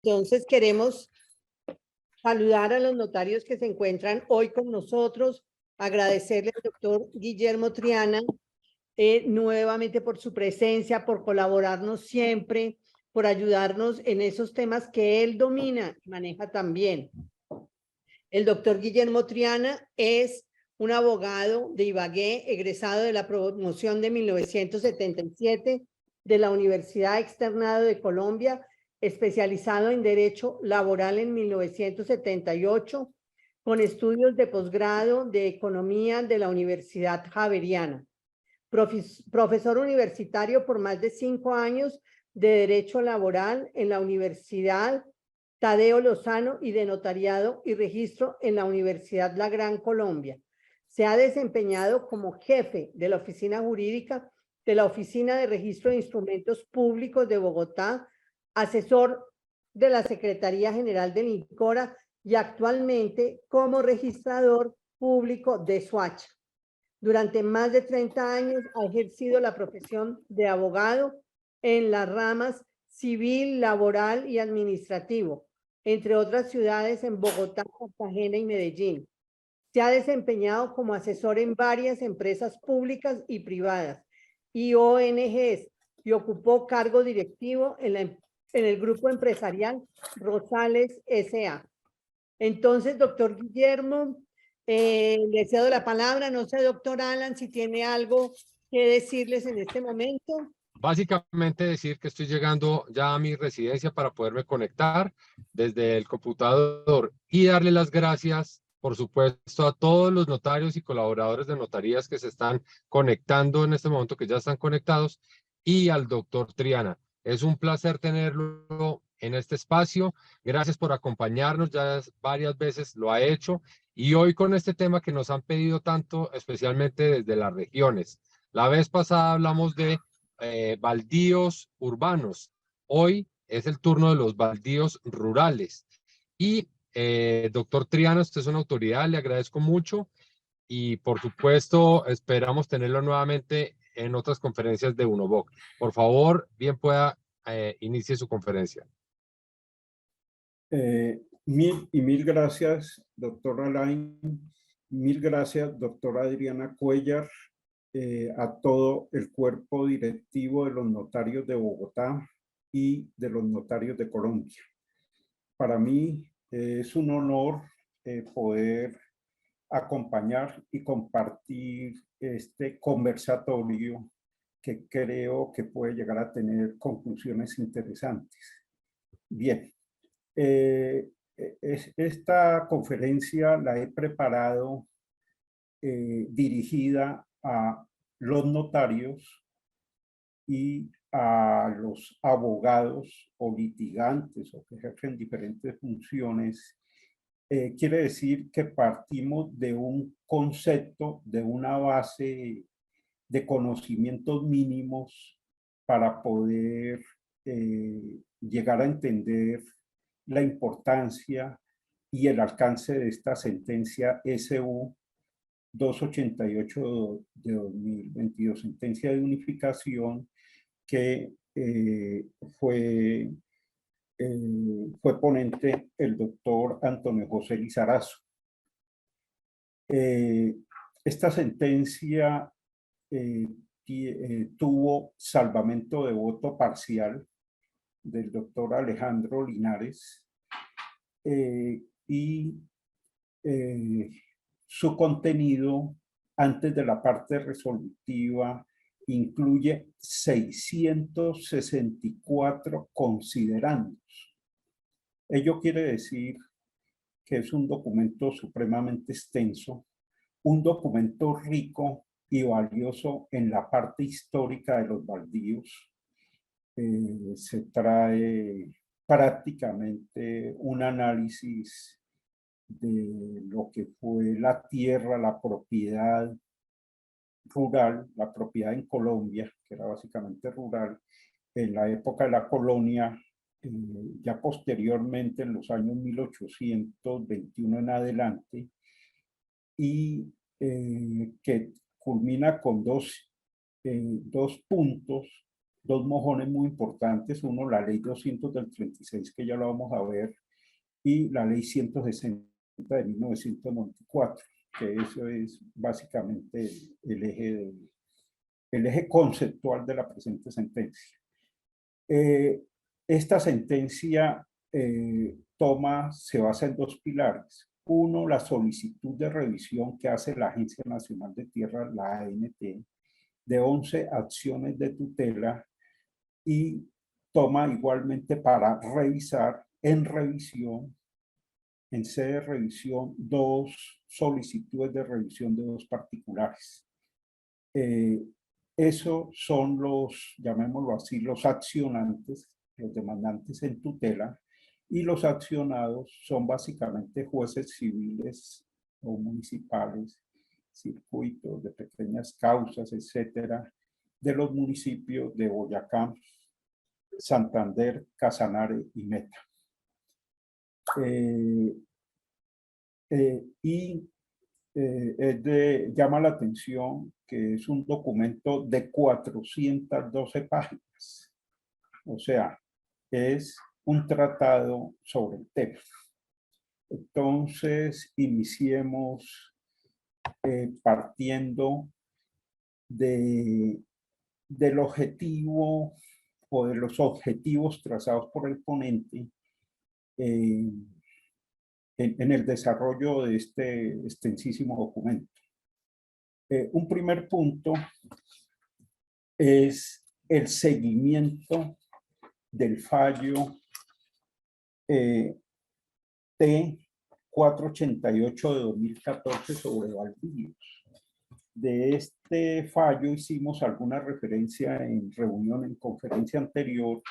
Entonces queremos saludar a los notarios que se encuentran hoy con nosotros, agradecerle al doctor Guillermo Triana nuevamente por su presencia, por colaborarnos siempre, por ayudarnos en esos temas que él domina y maneja también. El doctor Guillermo Triana es un abogado de Ibagué, egresado de la promoción de 1977 de la Universidad Externado de Colombia, especializado en Derecho Laboral en 1978, con estudios de posgrado de Economía de la Universidad Javeriana. Profesor universitario por más de 5 años de Derecho Laboral en la Universidad Tadeo Lozano y de Notariado y Registro en la Universidad La Gran Colombia. Se ha desempeñado como jefe de la Oficina Jurídica de la Oficina de Registro de Instrumentos Públicos de Bogotá, asesor de la Secretaría General del INCORA y actualmente como registrador público de Soacha. Durante más de 30 años ha ejercido la profesión de abogado en las ramas civil, laboral y administrativo, entre otras ciudades en Bogotá, Cartagena y Medellín. Se ha desempeñado como asesor en varias empresas públicas y privadas y ONGs y ocupó cargo directivo en el grupo empresarial Rosales S.A. Entonces, doctor Guillermo, le cedo la palabra. No sé, doctor Alan, si tiene algo que decirles en este momento. Básicamente decir que estoy llegando ya a mi residencia para poderme conectar desde el computador y darle las gracias, por supuesto, a todos los notarios y colaboradores de notarías que se están conectando en este momento, que ya están conectados, y al doctor Triana. Es un placer tenerlo en este espacio. Gracias por acompañarnos, ya varias veces lo ha hecho, y hoy con este tema que nos han pedido tanto, especialmente desde las regiones. La vez pasada hablamos de baldíos urbanos. Hoy es el turno de los baldíos rurales. Y doctor Triana, usted es una autoridad, le agradezco mucho y por supuesto esperamos tenerlo nuevamente en otras conferencias de UNOVOC. Por favor, bien pueda inicie su conferencia. Mil gracias, doctor Alain. Mil gracias, doctora Adriana Cuellar, a todo el cuerpo directivo de los notarios de Bogotá y de los notarios de Colombia. Para mí es un honor poder acompañar y compartir este conversatorio que creo que puede llegar a tener conclusiones interesantes. Bien, esta conferencia la he preparado dirigida a los notarios y a los abogados o litigantes o que ejercen diferentes funciones. Quiere decir que partimos de un concepto, de una base de conocimientos mínimos para poder llegar a entender la importancia y el alcance de esta sentencia SU 288 de 2022, sentencia de unificación que fue ponente el doctor Antonio José Lizarazo. Esta sentencia tuvo salvamento de voto parcial del doctor Alejandro Linares y su contenido antes de la parte resolutiva incluye 664 considerandos. Ello quiere decir que es un documento supremamente extenso, un documento rico y valioso en la parte histórica de los baldíos. Se trae prácticamente un análisis de lo que fue la tierra, la propiedad rural, la propiedad en Colombia, que era básicamente rural, en la época de la colonia, ya posteriormente en los años 1821 en adelante, y que culmina con dos puntos dos mojones muy importantes. Uno, la ley 200 del 36, que ya lo vamos a ver, y la ley 160 de 1994, que eso es básicamente el eje conceptual de la presente sentencia. Esta sentencia se basa en dos pilares. Uno, la solicitud de revisión que hace la Agencia Nacional de Tierras, la ANT, de 11 acciones de tutela, y toma igualmente para revisar en revisión, en sede de revisión, dos solicitudes de revisión de dos particulares. Esos son los, llamémoslo así, los accionantes, los demandantes en tutela, y los accionados son básicamente jueces civiles o municipales, circuitos de pequeñas causas, etcétera, de los municipios de Boyacá, Santander, Casanare y Meta. Llama la atención que es un documento de 412 páginas. O sea, es un tratado sobre el tema. Entonces, iniciemos partiendo del objetivo o de los objetivos trazados por el ponente en el desarrollo de este extensísimo documento. Un primer punto es el seguimiento del fallo T488 de 2014 sobre baldíos. De este fallo hicimos alguna referencia en conferencia anterior.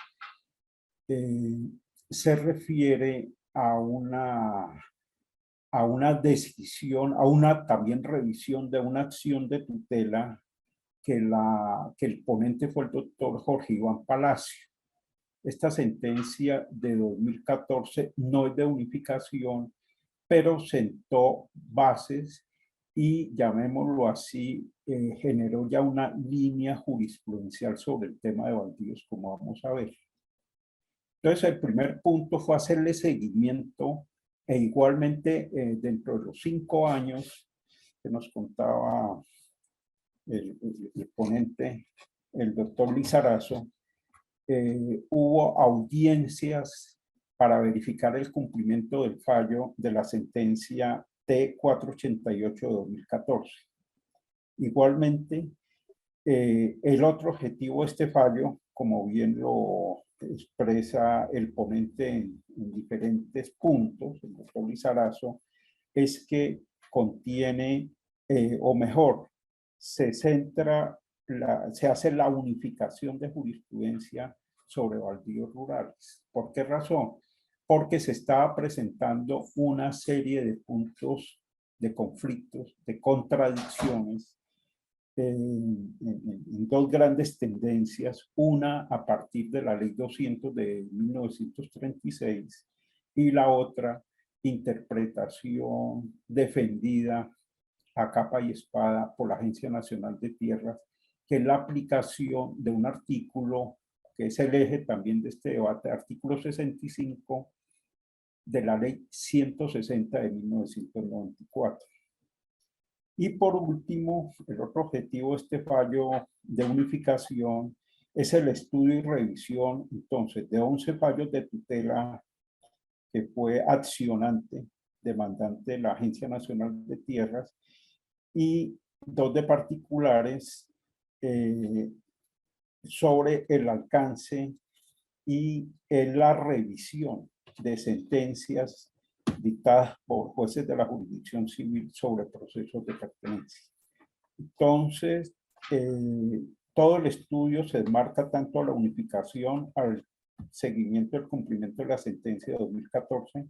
Se refiere a una decisión, a una también revisión de una acción de tutela que el ponente fue el doctor Jorge Iván Palacio. Esta sentencia de 2014 no es de unificación, pero sentó bases y, llamémoslo así, generó ya una línea jurisprudencial sobre el tema de baldíos, como vamos a ver. Entonces, el primer punto fue hacerle seguimiento e igualmente dentro de los 5 años que nos contaba el ponente, el doctor Lizarazo, hubo audiencias para verificar el cumplimiento del fallo de la sentencia T488 de 2014. Igualmente, el otro objetivo de este fallo, como bien lo expresa el ponente en diferentes puntos, el doctor Lizarazo, es que contiene, o mejor, se hace la unificación de jurisprudencia sobre baldíos rurales. ¿Por qué razón? Porque se estaba presentando una serie de puntos de conflictos, de contradicciones, en dos grandes tendencias, una a partir de la ley 200 de 1936 y la otra interpretación defendida a capa y espada por la Agencia Nacional de Tierras, que es la aplicación de un artículo que es el eje también de este debate, artículo 65 de la ley 160 de 1994. Y por último, el otro objetivo de este fallo de unificación es el estudio y revisión, entonces, de 11 fallos de tutela que fue accionante, demandante de la Agencia Nacional de Tierras, y 2 de particulares sobre el alcance y la revisión de sentencias dictadas por jueces de la jurisdicción civil sobre procesos de pertenencia. Entonces, todo el estudio se enmarca tanto a la unificación, al seguimiento del cumplimiento de la sentencia de 2014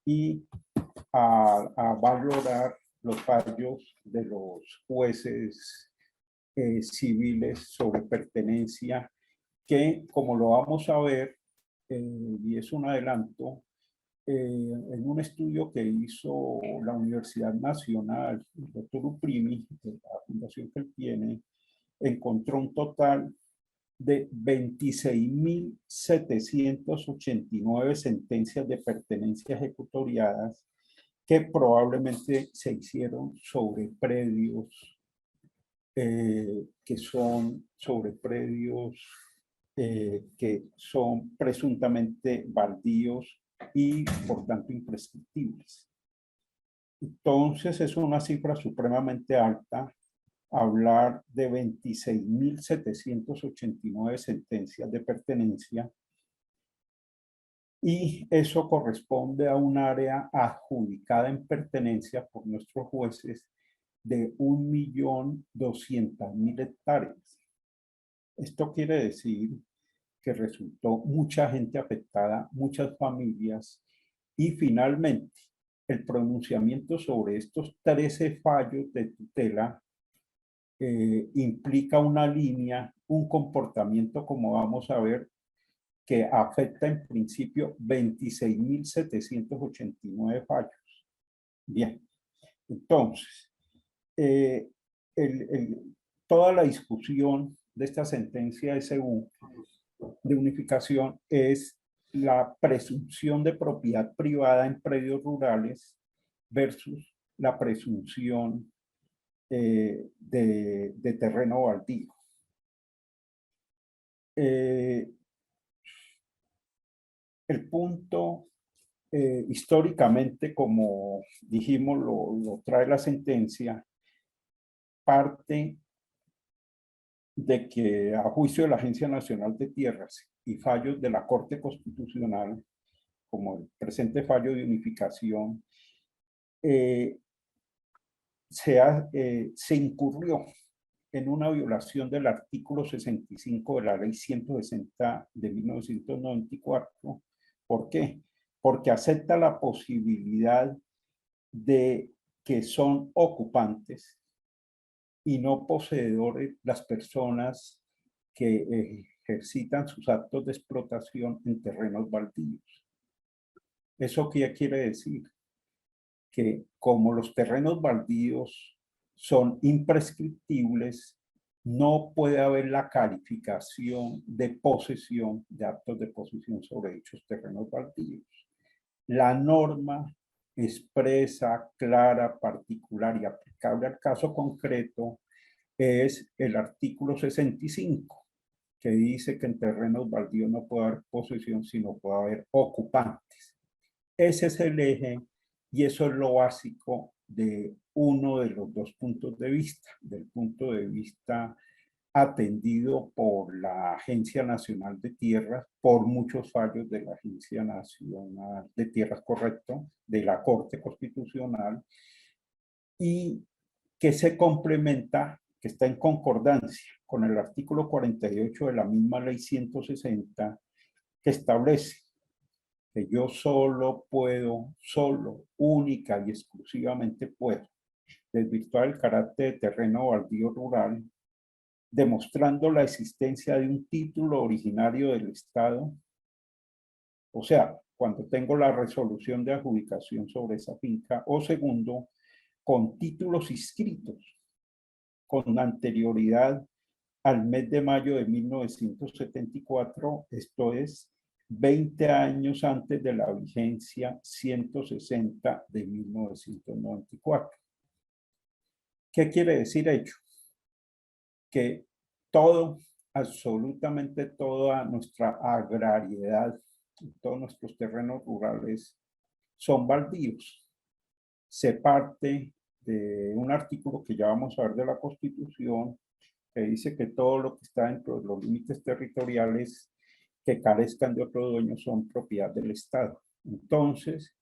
y a valorar los fallos de los jueces civiles sobre pertenencia, que, como lo vamos a ver, y es un adelanto, en un estudio que hizo la Universidad Nacional, el doctor Uprimi, de la fundación que él tiene, encontró un total de 26.789 sentencias de pertenencia ejecutoriadas que probablemente se hicieron sobre predios, que son presuntamente baldíos y por tanto imprescriptibles. Entonces es una cifra supremamente alta hablar de 26.789 sentencias de pertenencia, y eso corresponde a un área adjudicada en pertenencia por nuestros jueces de 1.200.000 hectáreas. Esto quiere decir que resultó mucha gente afectada, muchas familias, y finalmente el pronunciamiento sobre estos 13 fallos de tutela implica una línea, un comportamiento, como vamos a ver, que afecta en principio 26.789 fallos. Bien, entonces, toda la discusión de esta sentencia de unificación es la presunción de propiedad privada en predios rurales versus la presunción de terreno baldío. El punto, históricamente, como dijimos, lo trae la sentencia, parte de que a juicio de la Agencia Nacional de Tierras y fallos de la Corte Constitucional, como el presente fallo de unificación, se incurrió en una violación del artículo 65 de la Ley 160 de 1994. ¿Por qué? Porque acepta la posibilidad de que son ocupantes y no poseedores las personas que ejercitan sus actos de explotación en terrenos baldíos. ¿Eso qué quiere decir? Que como los terrenos baldíos son imprescriptibles, no puede haber la calificación de posesión, de actos de posesión sobre dichos terrenos baldíos. La norma expresa, clara, particular y aplicable al caso concreto es el artículo 65, que dice que en terrenos baldíos no puede haber posesión, sino puede haber ocupantes. Ese es el eje y eso es lo básico de uno de los dos puntos de vista, del punto de vista atendido por la Agencia Nacional de Tierras, por muchos fallos de la Agencia Nacional de Tierras, correcto, de la Corte Constitucional, y que se complementa, que está en concordancia con el artículo 48 de la misma Ley 160, que establece que yo solo, única y exclusivamente puedo desvirtuar el carácter de terreno baldío rural, demostrando la existencia de un título originario del Estado. O sea, cuando tengo la resolución de adjudicación sobre esa finca, o segundo, con títulos inscritos con anterioridad al mes de mayo de 1974, esto es 20 años antes de la vigencia 160 de 1994. ¿Qué quiere decir ello? Que todo, absolutamente toda nuestra agrariedad, todos nuestros terrenos rurales son baldíos. Se parte de un artículo que ya vamos a ver de la Constitución, que dice que todo lo que está dentro de los límites territoriales que carezcan de otro dueño son propiedad del Estado. Entonces,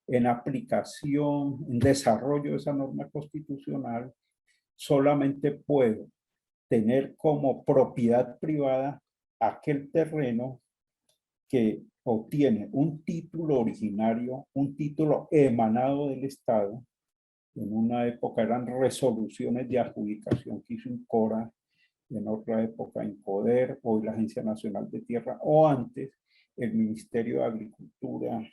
en aplicación, en desarrollo de esa norma constitucional, solamente puedo tener como propiedad privada aquel terreno que obtiene un título originario, un título emanado del Estado. En una época eran resoluciones de adjudicación que hizo INCORA, en otra época INCODER, hoy la Agencia Nacional de Tierra, o antes el Ministerio de Agricultura,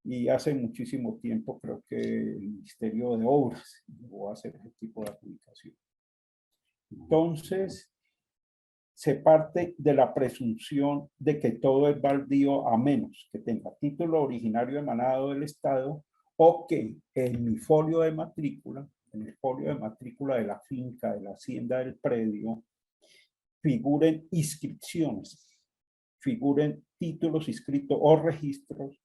y hace muchísimo tiempo creo que el Ministerio de Obras llegó a hacer ese tipo de adjudicación. Entonces, se parte de la presunción de que todo es baldío a menos que tenga título originario emanado del Estado o que en mi folio de matrícula, en el folio de matrícula de la finca, de la hacienda del predio, figuren inscripciones, figuren títulos inscritos o registros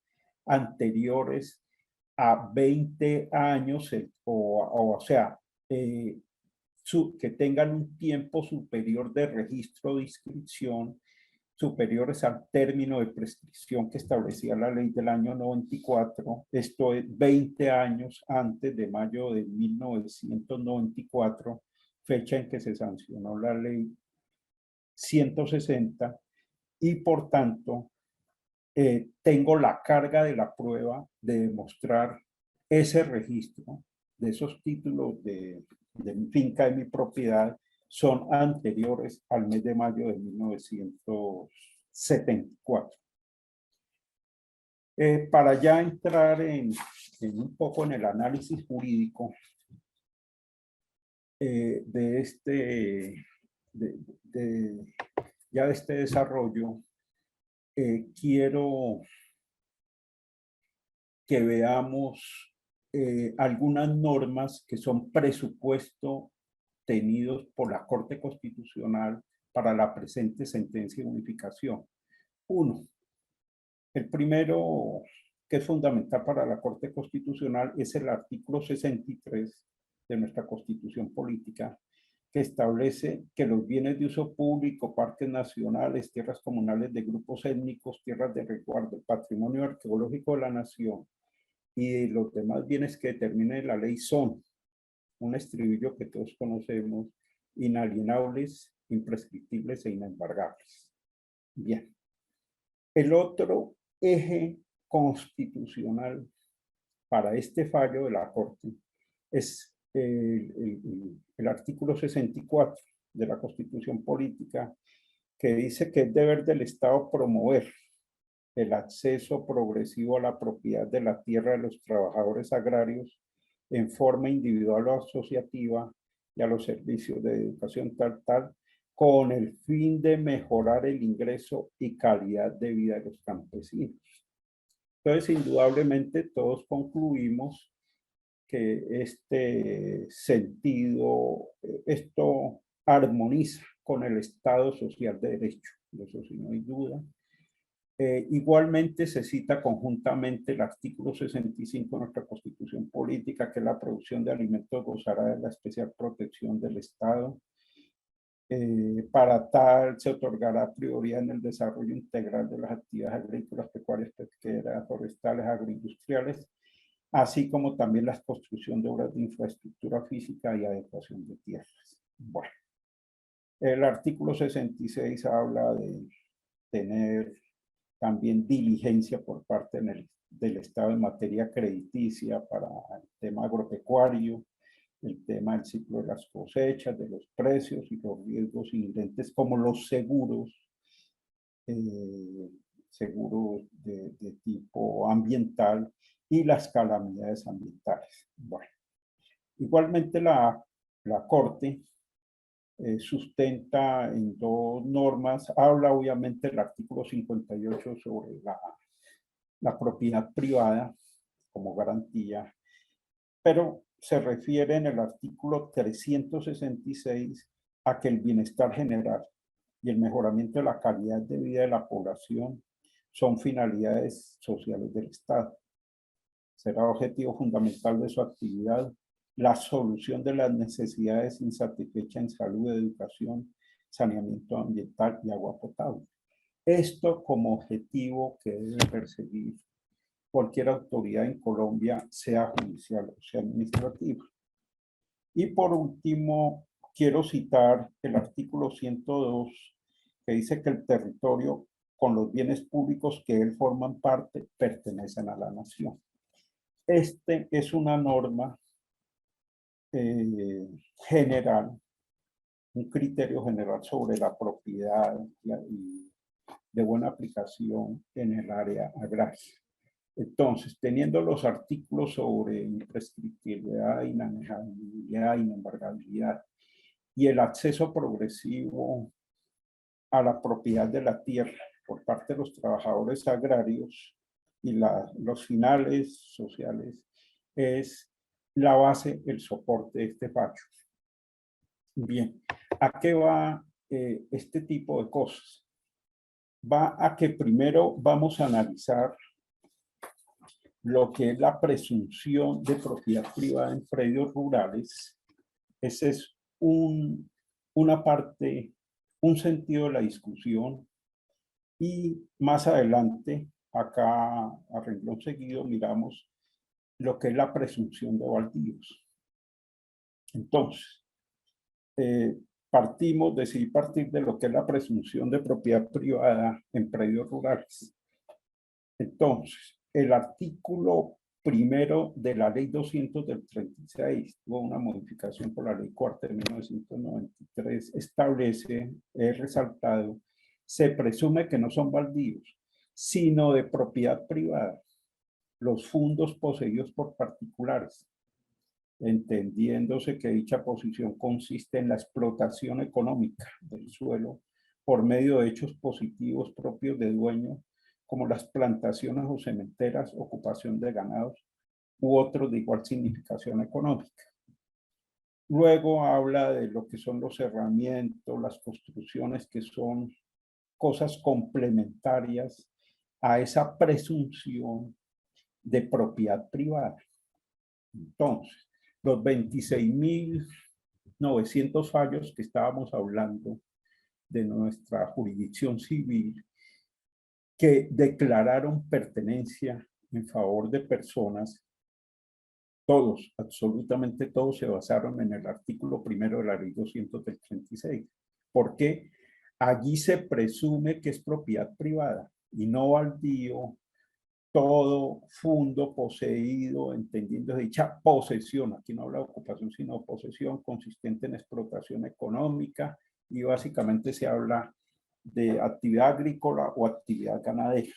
anteriores a 20 años, o sea, que tengan un tiempo superior de registro de inscripción, superiores al término de prescripción que establecía la ley del año 94, esto es 20 años antes de mayo de 1994, fecha en que se sancionó la ley 160, y por tanto tengo la carga de la prueba de demostrar ese registro de esos títulos de mi finca, de mi propiedad, son anteriores al mes de mayo de 1974. Para ya entrar en un poco en el análisis jurídico de este desarrollo, quiero que veamos algunas normas que son presupuesto tenidos por la Corte Constitucional para la presente sentencia de unificación. Uno, el primero que es fundamental para la Corte Constitucional es el artículo 63 de nuestra Constitución Política, que establece que los bienes de uso público, parques nacionales, tierras comunales de grupos étnicos, tierras de resguardo, patrimonio arqueológico de la nación y los demás bienes que determine la ley son, un estribillo que todos conocemos, inalienables, imprescriptibles e inembargables. Bien. El otro eje constitucional para este fallo de la Corte es el artículo 64 de la Constitución Política, que dice que es deber del Estado promover el acceso progresivo a la propiedad de la tierra de los trabajadores agrarios en forma individual o asociativa y a los servicios de educación tal, con el fin de mejorar el ingreso y calidad de vida de los campesinos. Entonces, indudablemente, todos concluimos que este sentido, esto armoniza con el Estado social de derecho, de eso sí no hay duda. Igualmente se cita conjuntamente el artículo 65 de nuestra Constitución Política, que la producción de alimentos gozará de la especial protección del Estado. Para tal se otorgará prioridad en el desarrollo integral de las actividades agrícolas, pecuarias, pesqueras, forestales, agroindustriales, así como también la construcción de obras de infraestructura física y adecuación de tierras. Bueno, el artículo 66 habla de tener también diligencia por parte del Estado en materia crediticia para el tema agropecuario, el tema del ciclo de las cosechas, de los precios y los riesgos inherentes como los seguros, seguros de tipo ambiental y las calamidades ambientales. Bueno, igualmente la Corte sustenta en dos normas, habla obviamente el artículo 58 sobre la propiedad privada como garantía, pero se refiere en el artículo 366 a que el bienestar general y el mejoramiento de la calidad de vida de la población son finalidades sociales del Estado. Será objetivo fundamental de su actividad la solución de las necesidades insatisfechas en salud, educación, saneamiento ambiental y agua potable. Esto como objetivo que debe perseguir cualquier autoridad en Colombia, sea judicial o sea administrativa. Y por último, quiero citar el artículo 102, que dice que el territorio con los bienes públicos que él forman parte pertenecen a la nación. Este es una norma general, un criterio general sobre la propiedad y de buena aplicación en el área agraria. Entonces, teniendo los artículos sobre imprescriptibilidad, inanejabilidad, inembargabilidad y el acceso progresivo a la propiedad de la tierra por parte de los trabajadores agrarios y los finales sociales es la base, el soporte de este fallo. Bien, ¿a qué va este tipo de cosas? Va a que primero vamos a analizar lo que es la presunción de propiedad privada en predios rurales. Ese es una parte, un sentido de la discusión. Y más adelante, acá a renglón seguido, miramos lo que es la presunción de baldíos. Entonces, decidí partir de lo que es la presunción de propiedad privada en predios rurales. Entonces, el artículo primero de la ley 200 del 36, tuvo una modificación por la ley cuarta de 1993, establece, es resaltado, se presume que no son baldíos, sino de propiedad privada, los fondos poseídos por particulares, entendiéndose que dicha posición consiste en la explotación económica del suelo por medio de hechos positivos propios de dueño, como las plantaciones o cementeras, ocupación de ganados u otros de igual significación económica. Luego habla de lo que son los cerramientos, las construcciones, que son cosas complementarias a esa presunción de propiedad privada. Entonces, los 26.900 fallos que estábamos hablando de nuestra jurisdicción civil, que declararon pertenencia en favor de personas, todos, absolutamente todos, se basaron en el artículo primero de la ley 200 del 36, porque allí se presume que es propiedad privada y no baldío todo fondo poseído, entendiendo dicha posesión, aquí no habla de ocupación, sino posesión consistente en explotación económica, y básicamente se habla de actividad agrícola o actividad ganadera.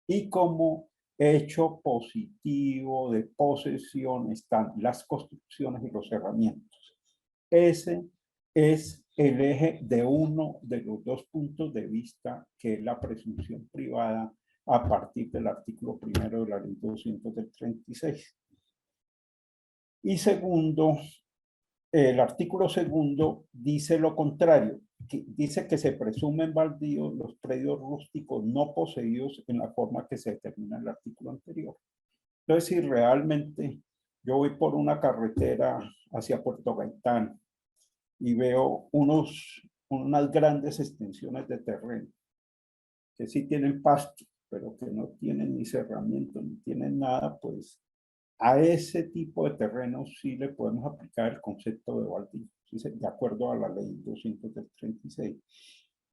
Y como hecho positivo de posesión están las construcciones y los herramientas. Ese es el eje de uno de los dos puntos de vista, que es la presunción privada a partir del artículo primero de la ley 200 del 36. Y segundo, el artículo segundo dice lo contrario, que dice que se presumen baldíos los predios rústicos no poseídos en la forma que se determina en el artículo anterior. Entonces, si realmente yo voy por una carretera hacia Puerto Gaitán y veo unas grandes extensiones de terreno que sí tienen pasto, pero que no tienen ni cerramiento, ni tienen nada, pues a ese tipo de terrenos sí le podemos aplicar el concepto de baldío, ¿sí? De acuerdo a la ley 236.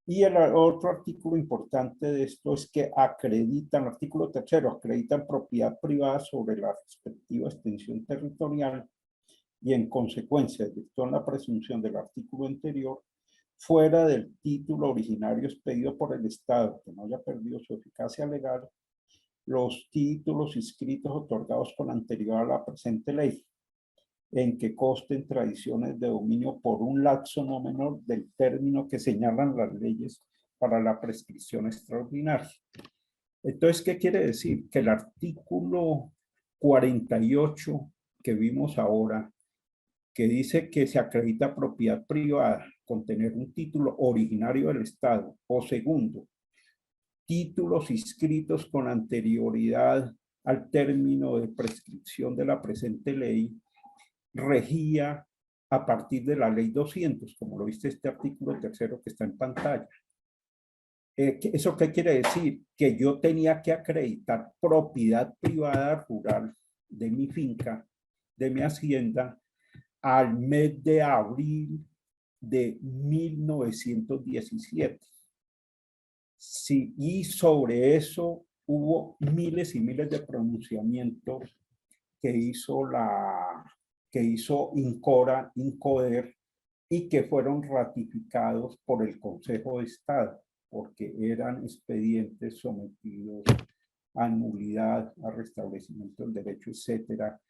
Y el otro artículo importante de esto es que acreditan, el artículo tercero, acreditan propiedad privada sobre la respectiva extensión territorial y en consecuencia, en la presunción del artículo anterior, fuera del título originario expedido por el Estado, que no haya perdido su eficacia legal, los títulos inscritos otorgados con anterioridad a la presente ley, en que consten tradiciones de dominio por un lapso no menor del término que señalan las leyes para la prescripción extraordinaria. Entonces, ¿qué quiere decir? Que el artículo 48 que vimos ahora, que dice que se acredita propiedad privada con tener un título originario del Estado, o segundo, títulos inscritos con anterioridad al término de prescripción de la presente ley, regía a partir de la ley 200, como lo viste este artículo tercero que está en pantalla. ¿Eso qué quiere decir? Que yo tenía que acreditar propiedad privada rural de mi finca, de mi hacienda, al mes de abril de 1917. Sí, y sobre eso hubo miles y miles de pronunciamientos que hizo INCODER, y que fueron ratificados por el Consejo de Estado, porque eran expedientes sometidos a nulidad, a restablecimiento del derecho, etcétera.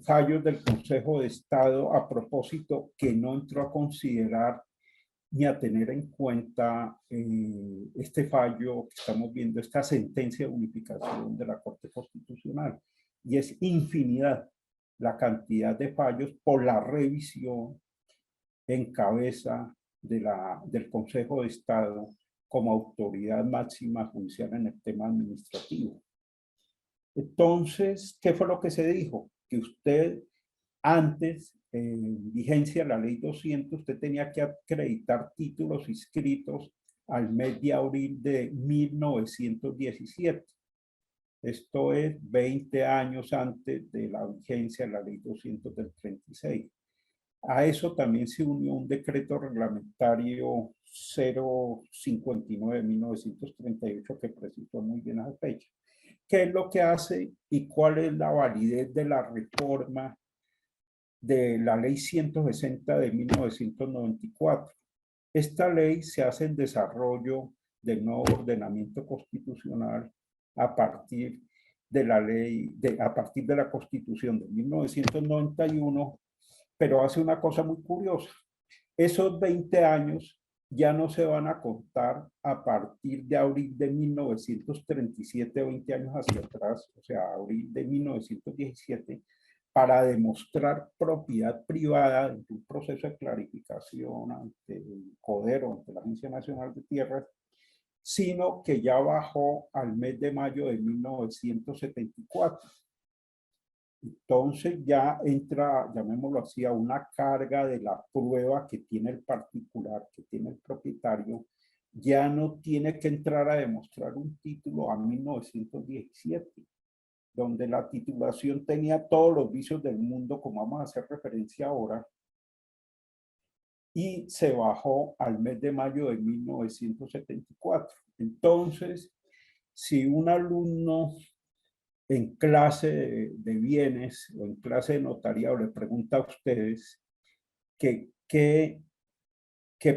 Fallos del Consejo de Estado a propósito que no entró a considerar ni a tener en cuenta este fallo que estamos viendo, esta sentencia de unificación de la Corte Constitucional. Y es infinidad la cantidad de fallos por la revisión en cabeza del Consejo de Estado como autoridad máxima judicial en el tema administrativo. Entonces, ¿qué fue lo que se dijo? Que usted antes, en vigencia de la ley 200, usted tenía que acreditar títulos inscritos al mes de abril de 1917. Esto es 20 años antes de la vigencia de la ley 200 del 36. A eso también se unió un decreto reglamentario 059 de 1938 que precisó muy bien esa fecha. ¿Qué es lo que hace y cuál es la validez de la reforma de la ley 160 de 1994? Esta ley se hace en desarrollo del nuevo ordenamiento constitucional a partir de la ley, a partir de la Constitución de 1991, pero hace una cosa muy curiosa. Esos 20 años ya no se van a contar a partir de abril de 1937, 20 años hacia atrás, o sea, abril de 1917, para demostrar propiedad privada en un proceso de clarificación ante el CODERO, ante la Agencia Nacional de Tierras, sino que ya bajó al mes de mayo de 1974. Entonces ya entra, llamémoslo así, a una carga de la prueba que tiene el particular, que tiene el propietario, ya no tiene que entrar a demostrar un título a 1917, donde la titulación tenía todos los vicios del mundo, como vamos a hacer referencia ahora, y se bajó al mes de mayo de 1974. Entonces, si un alumno en clase de bienes o en clase de notariado le pregunta a ustedes que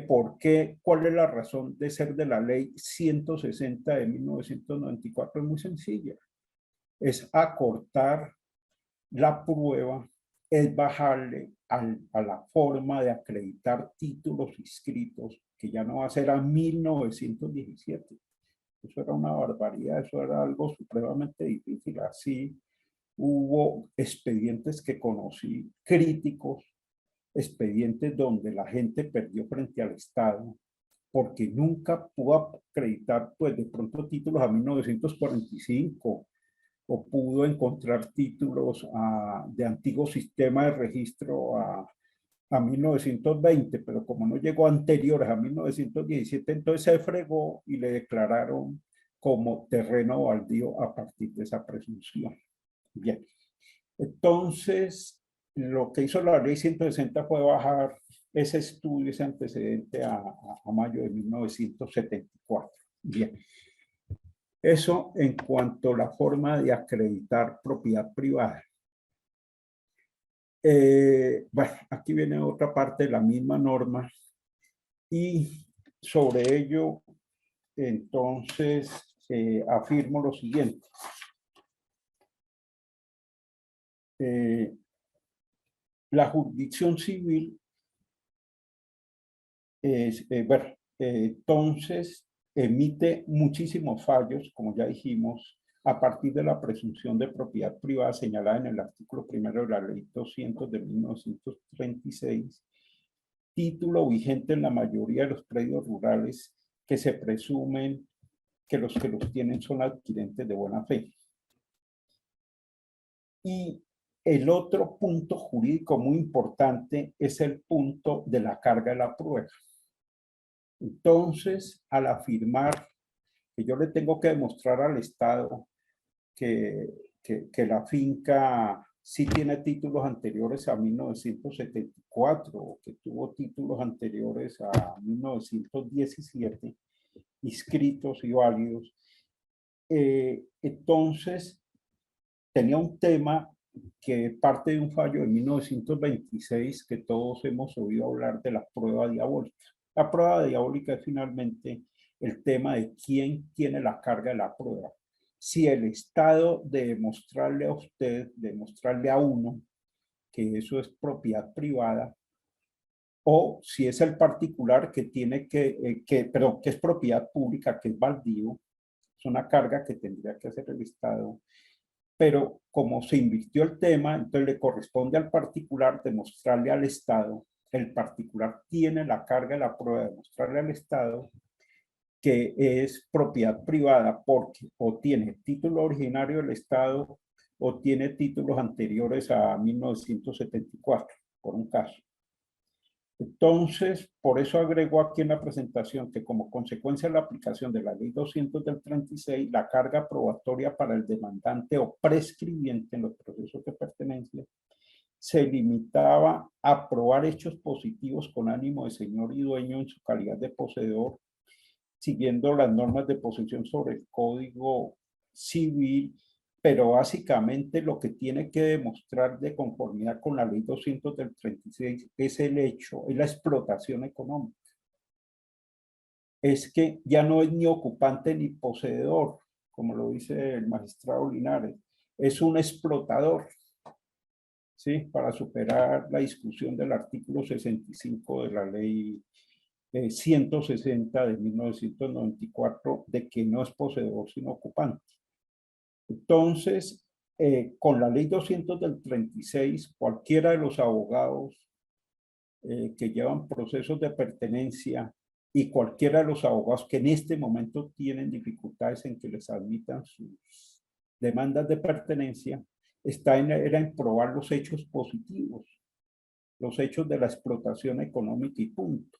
por qué, cuál es la razón de ser de la ley 160 de 1994, es muy sencilla. Es acortar la prueba, es bajarle a la forma de acreditar títulos inscritos, que ya no va a ser a 1917. Eso era una barbaridad, eso era algo supremamente difícil. Así hubo expedientes que conocí críticos, expedientes donde la gente perdió frente al Estado, porque nunca pudo acreditar, pues de pronto títulos a 1945, o pudo encontrar títulos de antiguo sistema de registro a 1920, pero como no llegó anteriores a 1917, entonces se fregó y le declararon como terreno baldío a partir de esa presunción. Bien, entonces lo que hizo la ley 160 fue bajar ese estudio, ese antecedente a mayo de 1974. Bien, eso en cuanto a la forma de acreditar propiedad privada. Bueno, aquí viene otra parte de la misma norma y sobre ello, entonces, afirmo lo siguiente. La jurisdicción civil es, bueno, entonces, emite muchísimos fallos, como ya dijimos, a partir de la presunción de propiedad privada señalada en el artículo 1 de la ley 200 de 1936, título vigente en la mayoría de los predios rurales que se presumen que los tienen son adquirentes de buena fe. Y el otro punto jurídico muy importante es el punto de la carga de la prueba. Entonces, al afirmar que yo le tengo que demostrar al Estado que la finca sí tiene títulos anteriores a 1974 o que tuvo títulos anteriores a 1917, inscritos y válidos, entonces tenía un tema que parte de un fallo de 1926 que todos hemos oído hablar de la prueba diabólica. La prueba diabólica es finalmente el tema de quién tiene la carga de la prueba. Si el Estado de demostrarle a usted, demostrarle a uno que eso es propiedad privada, o si es el particular que tiene pero que es propiedad pública, que es baldío, es una carga que tendría que hacer el Estado, pero como se invirtió el tema, entonces le corresponde al particular demostrarle al Estado, el particular tiene la carga de la prueba de demostrarle al Estado que es propiedad privada porque o tiene título originario del Estado o tiene títulos anteriores a 1974, por un caso. Entonces, por eso agregó aquí en la presentación que como consecuencia de la aplicación de la Ley 200 del 36, la carga probatoria para el demandante o prescribiente en los procesos de pertenencia se limitaba a probar hechos positivos con ánimo de señor y dueño en su calidad de poseedor, siguiendo las normas de posesión sobre el Código Civil, pero básicamente lo que tiene que demostrar de conformidad con la Ley 200 del 36 es el hecho, es la explotación económica. Es que ya no es ni ocupante ni poseedor, como lo dice el magistrado Linares, es un explotador, ¿sí? Para superar la discusión del artículo 65 de la Ley 160 de 1994, de que no es poseedor sino ocupante. Entonces, con la Ley 200 del 36, cualquiera de los abogados que llevan procesos de pertenencia y cualquiera de los abogados que en este momento tienen dificultades en que les admitan sus demandas de pertenencia, era en probar los hechos positivos, los hechos de la explotación económica y punto.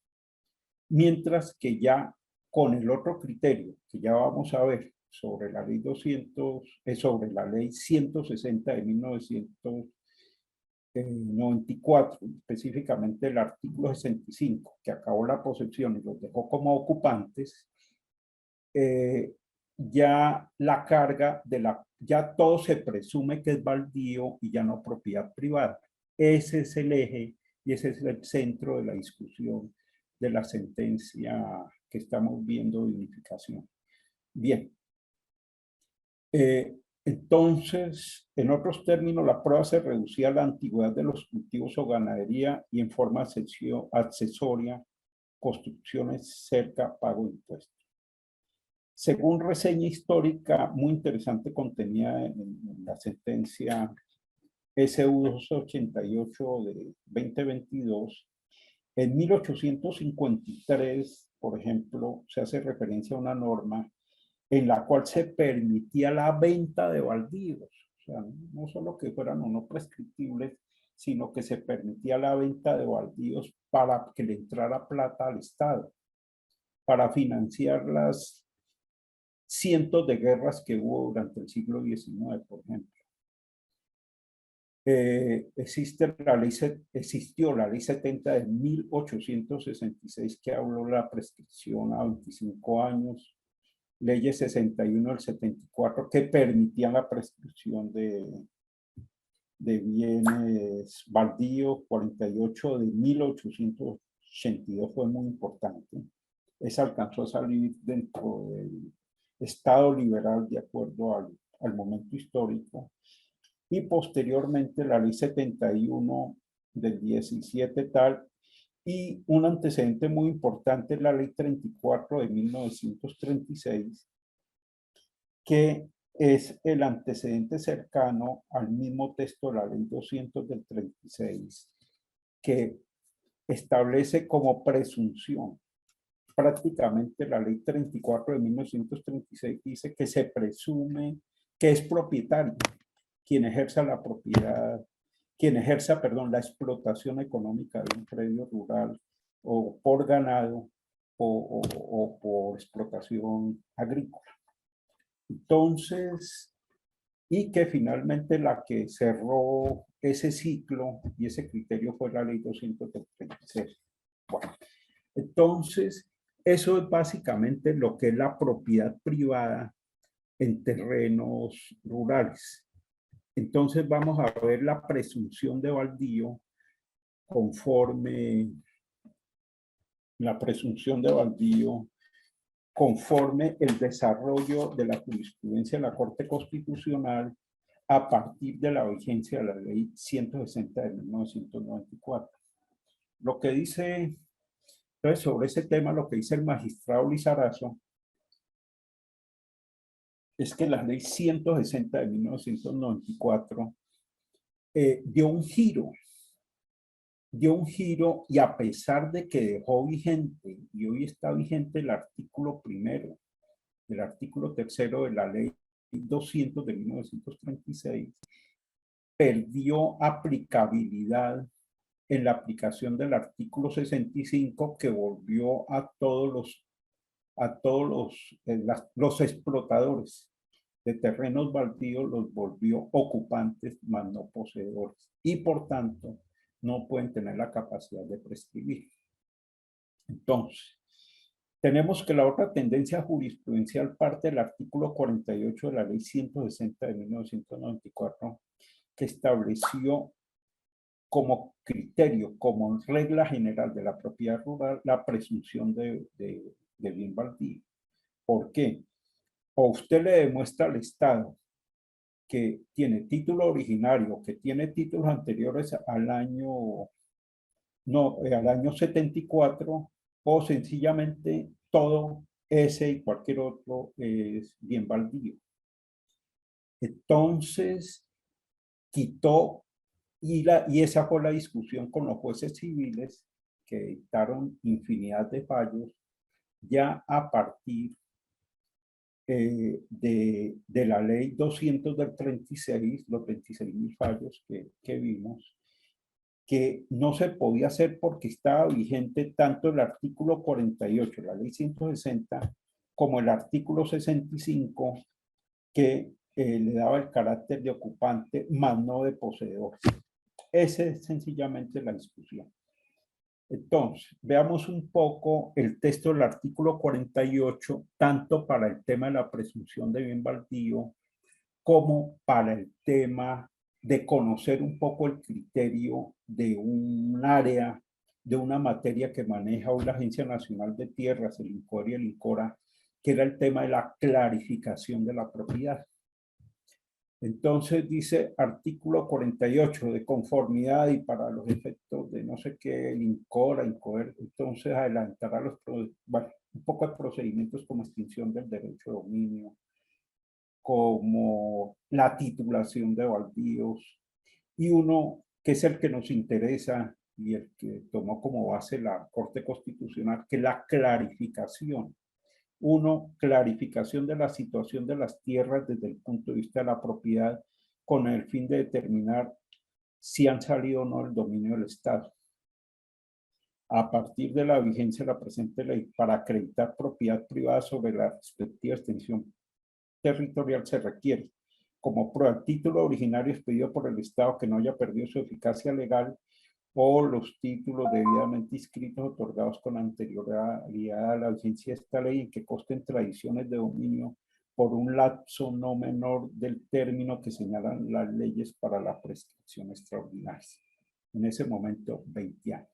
Mientras que ya con el otro criterio, que ya vamos a ver, sobre la ley 200, sobre la ley 160 de 1994, específicamente el artículo 65, que acabó la posesión y los dejó como ocupantes, ya la carga ya todo se presume que es baldío y ya no propiedad privada. Ese es el eje y ese es el centro de la discusión de la sentencia que estamos viendo de unificación. Bien. Entonces, en otros términos, la prueba se reducía a la antigüedad de los cultivos o ganadería y en forma accesoria, construcciones cerca, pago de impuestos. Según reseña histórica muy interesante contenida en la sentencia SU 288 de 2022, en 1853, por ejemplo, se hace referencia a una norma en la cual se permitía la venta de baldíos. O sea, no solo que fueran o no prescriptibles, sino que se permitía la venta de baldíos para que le entrara plata al Estado, para financiar las cientos de guerras que hubo durante el siglo XIX, por ejemplo. Existió la ley 70 de 1866 que habló de la prescripción a 25 años, leyes 61 del 74 que permitían la prescripción de bienes baldíos, 48 de 1882 fue muy importante. Esa alcanzó a salir dentro del Estado liberal de acuerdo al momento histórico. Y posteriormente la ley 71 del 17 tal, y un antecedente muy importante es la ley 34 de 1936, que es el antecedente cercano al mismo texto de la ley 200 del 36, que establece como presunción. Prácticamente la ley 34 de 1936 dice que se presume que es propietario quien ejerza la propiedad, quien ejerza, perdón, la explotación económica de un predio rural o por ganado o por explotación agrícola. Entonces, y que finalmente la que cerró ese ciclo y ese criterio fue la ley 236. Bueno, entonces, eso es básicamente lo que es la propiedad privada en terrenos rurales. Entonces vamos a ver la presunción de baldío conforme el desarrollo de la jurisprudencia de la Corte Constitucional a partir de la vigencia de la Ley 160 de 1994. Lo que dice, entonces sobre ese tema, lo que dice el magistrado Lizarazo es que la ley 160 de 1994 dio un giro y a pesar de que dejó vigente, y hoy está vigente el artículo primero, el artículo tercero de la ley 200 de 1936, perdió aplicabilidad en la aplicación del artículo 65 que volvió a todos los explotadores de terrenos baldíos, los volvió ocupantes, más no poseedores. Y por tanto, no pueden tener la capacidad de prescribir. Entonces, tenemos que la otra tendencia jurisprudencial parte del artículo 48 de la ley 160 de 1994, que estableció como criterio, como regla general de la propiedad rural, la presunción de bien baldío. ¿Por qué? O usted le demuestra al Estado que tiene título originario, que tiene títulos anteriores al año 74, o sencillamente todo ese y cualquier otro es bien baldío. Entonces, quitó, y esa fue la discusión con los jueces civiles que dictaron infinidad de fallos ya a partir de la ley 200 del 36, los 26.000 fallos que vimos, que no se podía hacer porque estaba vigente tanto el artículo 48, la ley 160, como el artículo 65, que le daba el carácter de ocupante, más no de poseedor. Esa es sencillamente la discusión. Entonces, veamos un poco el texto del artículo 48, tanto para el tema de la presunción de bien baldío, como para el tema de conocer un poco el criterio de un área, de una materia que maneja hoy la Agencia Nacional de Tierras, el INCOR y el INCORA, que era el tema de la clarificación de la propiedad. Entonces dice artículo 48 de conformidad y para los efectos de no sé qué, el INCORA, entonces adelantará un poco de procedimientos como extinción del derecho de dominio, como la titulación de baldíos, y uno que es el que nos interesa y el que tomó como base la Corte Constitucional, que es la clarificación. Uno, clarificación de la situación de las tierras desde el punto de vista de la propiedad, con el fin de determinar si han salido o no del dominio del Estado. A partir de la vigencia de la presente ley, para acreditar propiedad privada sobre la respectiva extensión territorial se requiere, como prueba, el título originario expedido por el Estado que no haya perdido su eficacia legal, o los títulos debidamente inscritos otorgados con anterioridad a la vigencia de esta ley en que consten tradiciones de dominio por un lapso no menor del término que señalan las leyes para la prescripción extraordinaria. En ese momento, 20 años.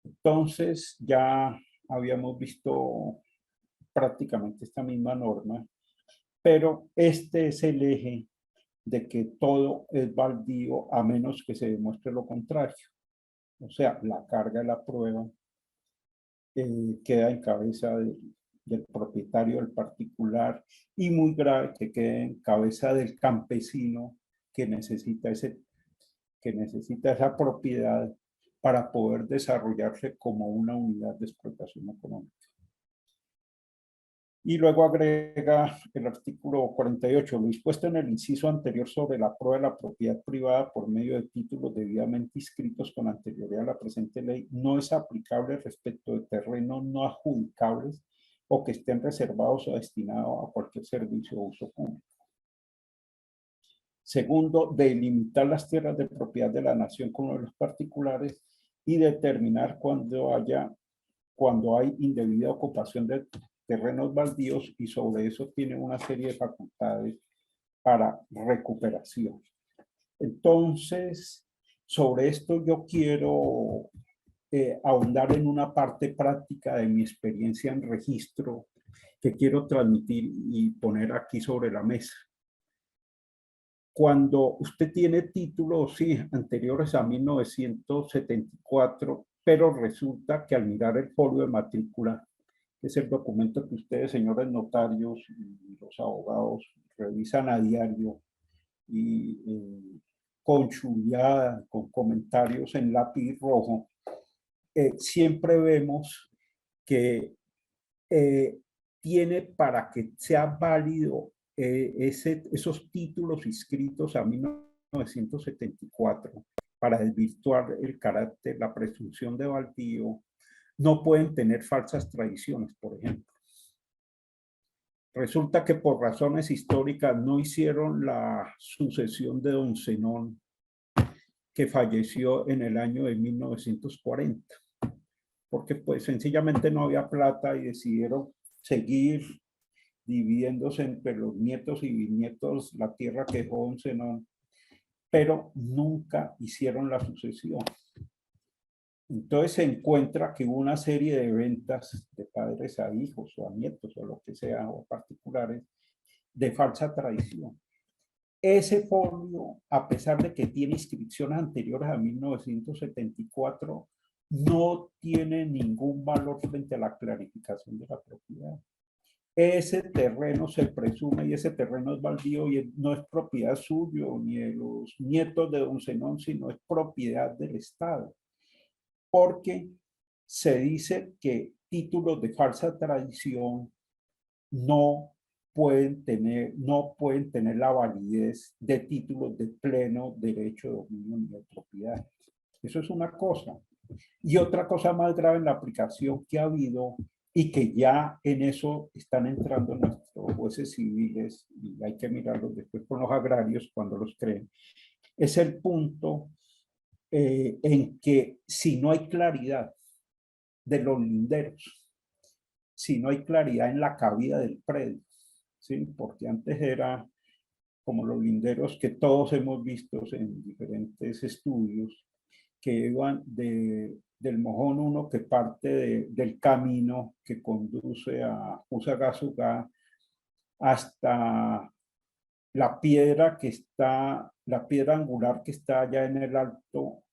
Entonces, ya habíamos visto prácticamente esta misma norma, pero este es el eje de que todo es baldío a menos que se demuestre lo contrario. O sea, la carga de la prueba queda en cabeza del propietario, del particular, y muy grave que quede en cabeza del campesino que necesita esa propiedad para poder desarrollarse como una unidad de explotación económica. Y luego agrega el artículo 48, lo dispuesto en el inciso anterior sobre la prueba de la propiedad privada por medio de títulos debidamente inscritos con anterioridad a la presente ley no es aplicable respecto de terrenos no adjudicables o que estén reservados o destinados a cualquier servicio o uso público. Segundo, delimitar las tierras de propiedad de la nación con los particulares y determinar cuando hay indebida ocupación de terrenos baldíos, y sobre eso tiene una serie de facultades para recuperación. Entonces, sobre esto yo quiero ahondar en una parte práctica de mi experiencia en registro que quiero transmitir y poner aquí sobre la mesa. Cuando usted tiene títulos, sí, anteriores a 1974, pero resulta que al mirar el folio de matrícula, que es el documento que ustedes, señores notarios y los abogados, revisan a diario y con chuleada, con comentarios en lápiz rojo, siempre vemos que tiene, para que sea válido esos títulos inscritos a 1974, para desvirtuar el carácter, la presunción de valdío, no pueden tener falsas tradiciones, por ejemplo. Resulta que por razones históricas no hicieron la sucesión de don Zenón, que falleció en el año de 1940, porque pues sencillamente no había plata y decidieron seguir dividiéndose entre los nietos y bisnietos la tierra que dejó don Zenón, pero nunca hicieron la sucesión. Entonces se encuentra que hubo una serie de ventas de padres a hijos o a nietos o lo que sea, o particulares, de falsa tradición. Ese folio, a pesar de que tiene inscripciones anteriores a 1974, no tiene ningún valor frente a la clarificación de la propiedad. Ese terreno se presume y ese terreno es baldío y no es propiedad suyo ni de los nietos de don Zenón, sino es propiedad del Estado. Porque se dice que títulos de falsa tradición no pueden tener la validez de títulos de pleno derecho de dominio ni de propiedad. Eso es una cosa. Y otra cosa más grave en la aplicación que ha habido y que ya en eso están entrando nuestros jueces civiles, y hay que mirarlos después con los agrarios cuando los creen, es el punto en que si no hay claridad de los linderos, si no hay claridad en la cabida del predio, ¿sí? Porque antes era como los linderos que todos hemos visto en diferentes estudios, que iban del mojón 1 que parte del camino que conduce a Usagasugá hasta la piedra la piedra angular que está allá en el alto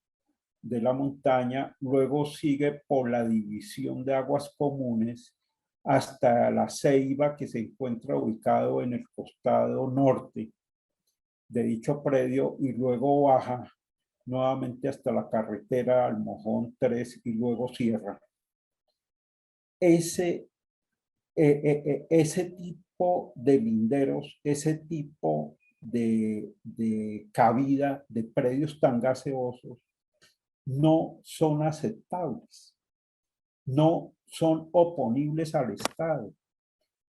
de la montaña, luego sigue por la división de aguas comunes hasta la Ceiba, que se encuentra ubicado en el costado norte de dicho predio, y luego baja nuevamente hasta la carretera al Mojón 3 y luego cierra. Ese tipo de linderos, ese tipo de cabida de predios tan gaseosos no son aceptables, no son oponibles al Estado.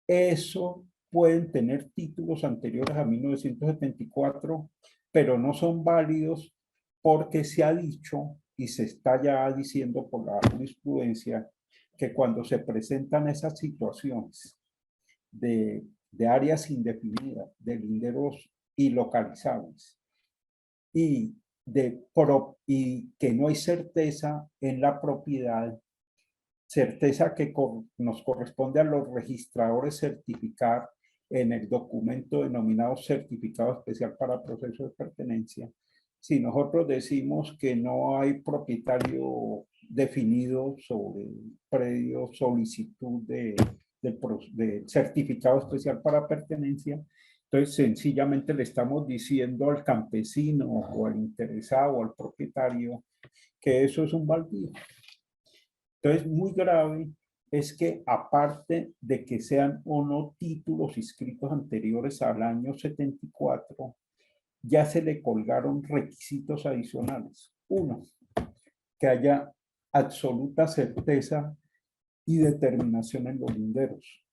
Eso pueden tener títulos anteriores a 1974, pero no son válidos porque se ha dicho y se está ya diciendo por la jurisprudencia que cuando se presentan esas situaciones de áreas indefinidas, de linderos ilocalizables y que no hay certeza en la propiedad, certeza que nos corresponde a los registradores certificar en el documento denominado certificado especial para proceso de pertenencia. Si nosotros decimos que no hay propietario definido sobre el predio, solicitud de certificado especial para pertenencia, entonces sencillamente le estamos diciendo al campesino o al interesado o al propietario que eso es un baldío. Entonces, muy grave es que aparte de que sean o no títulos inscritos anteriores al año 74, ya se le colgaron requisitos adicionales. Uno, que haya absoluta certeza y determinación en los linderos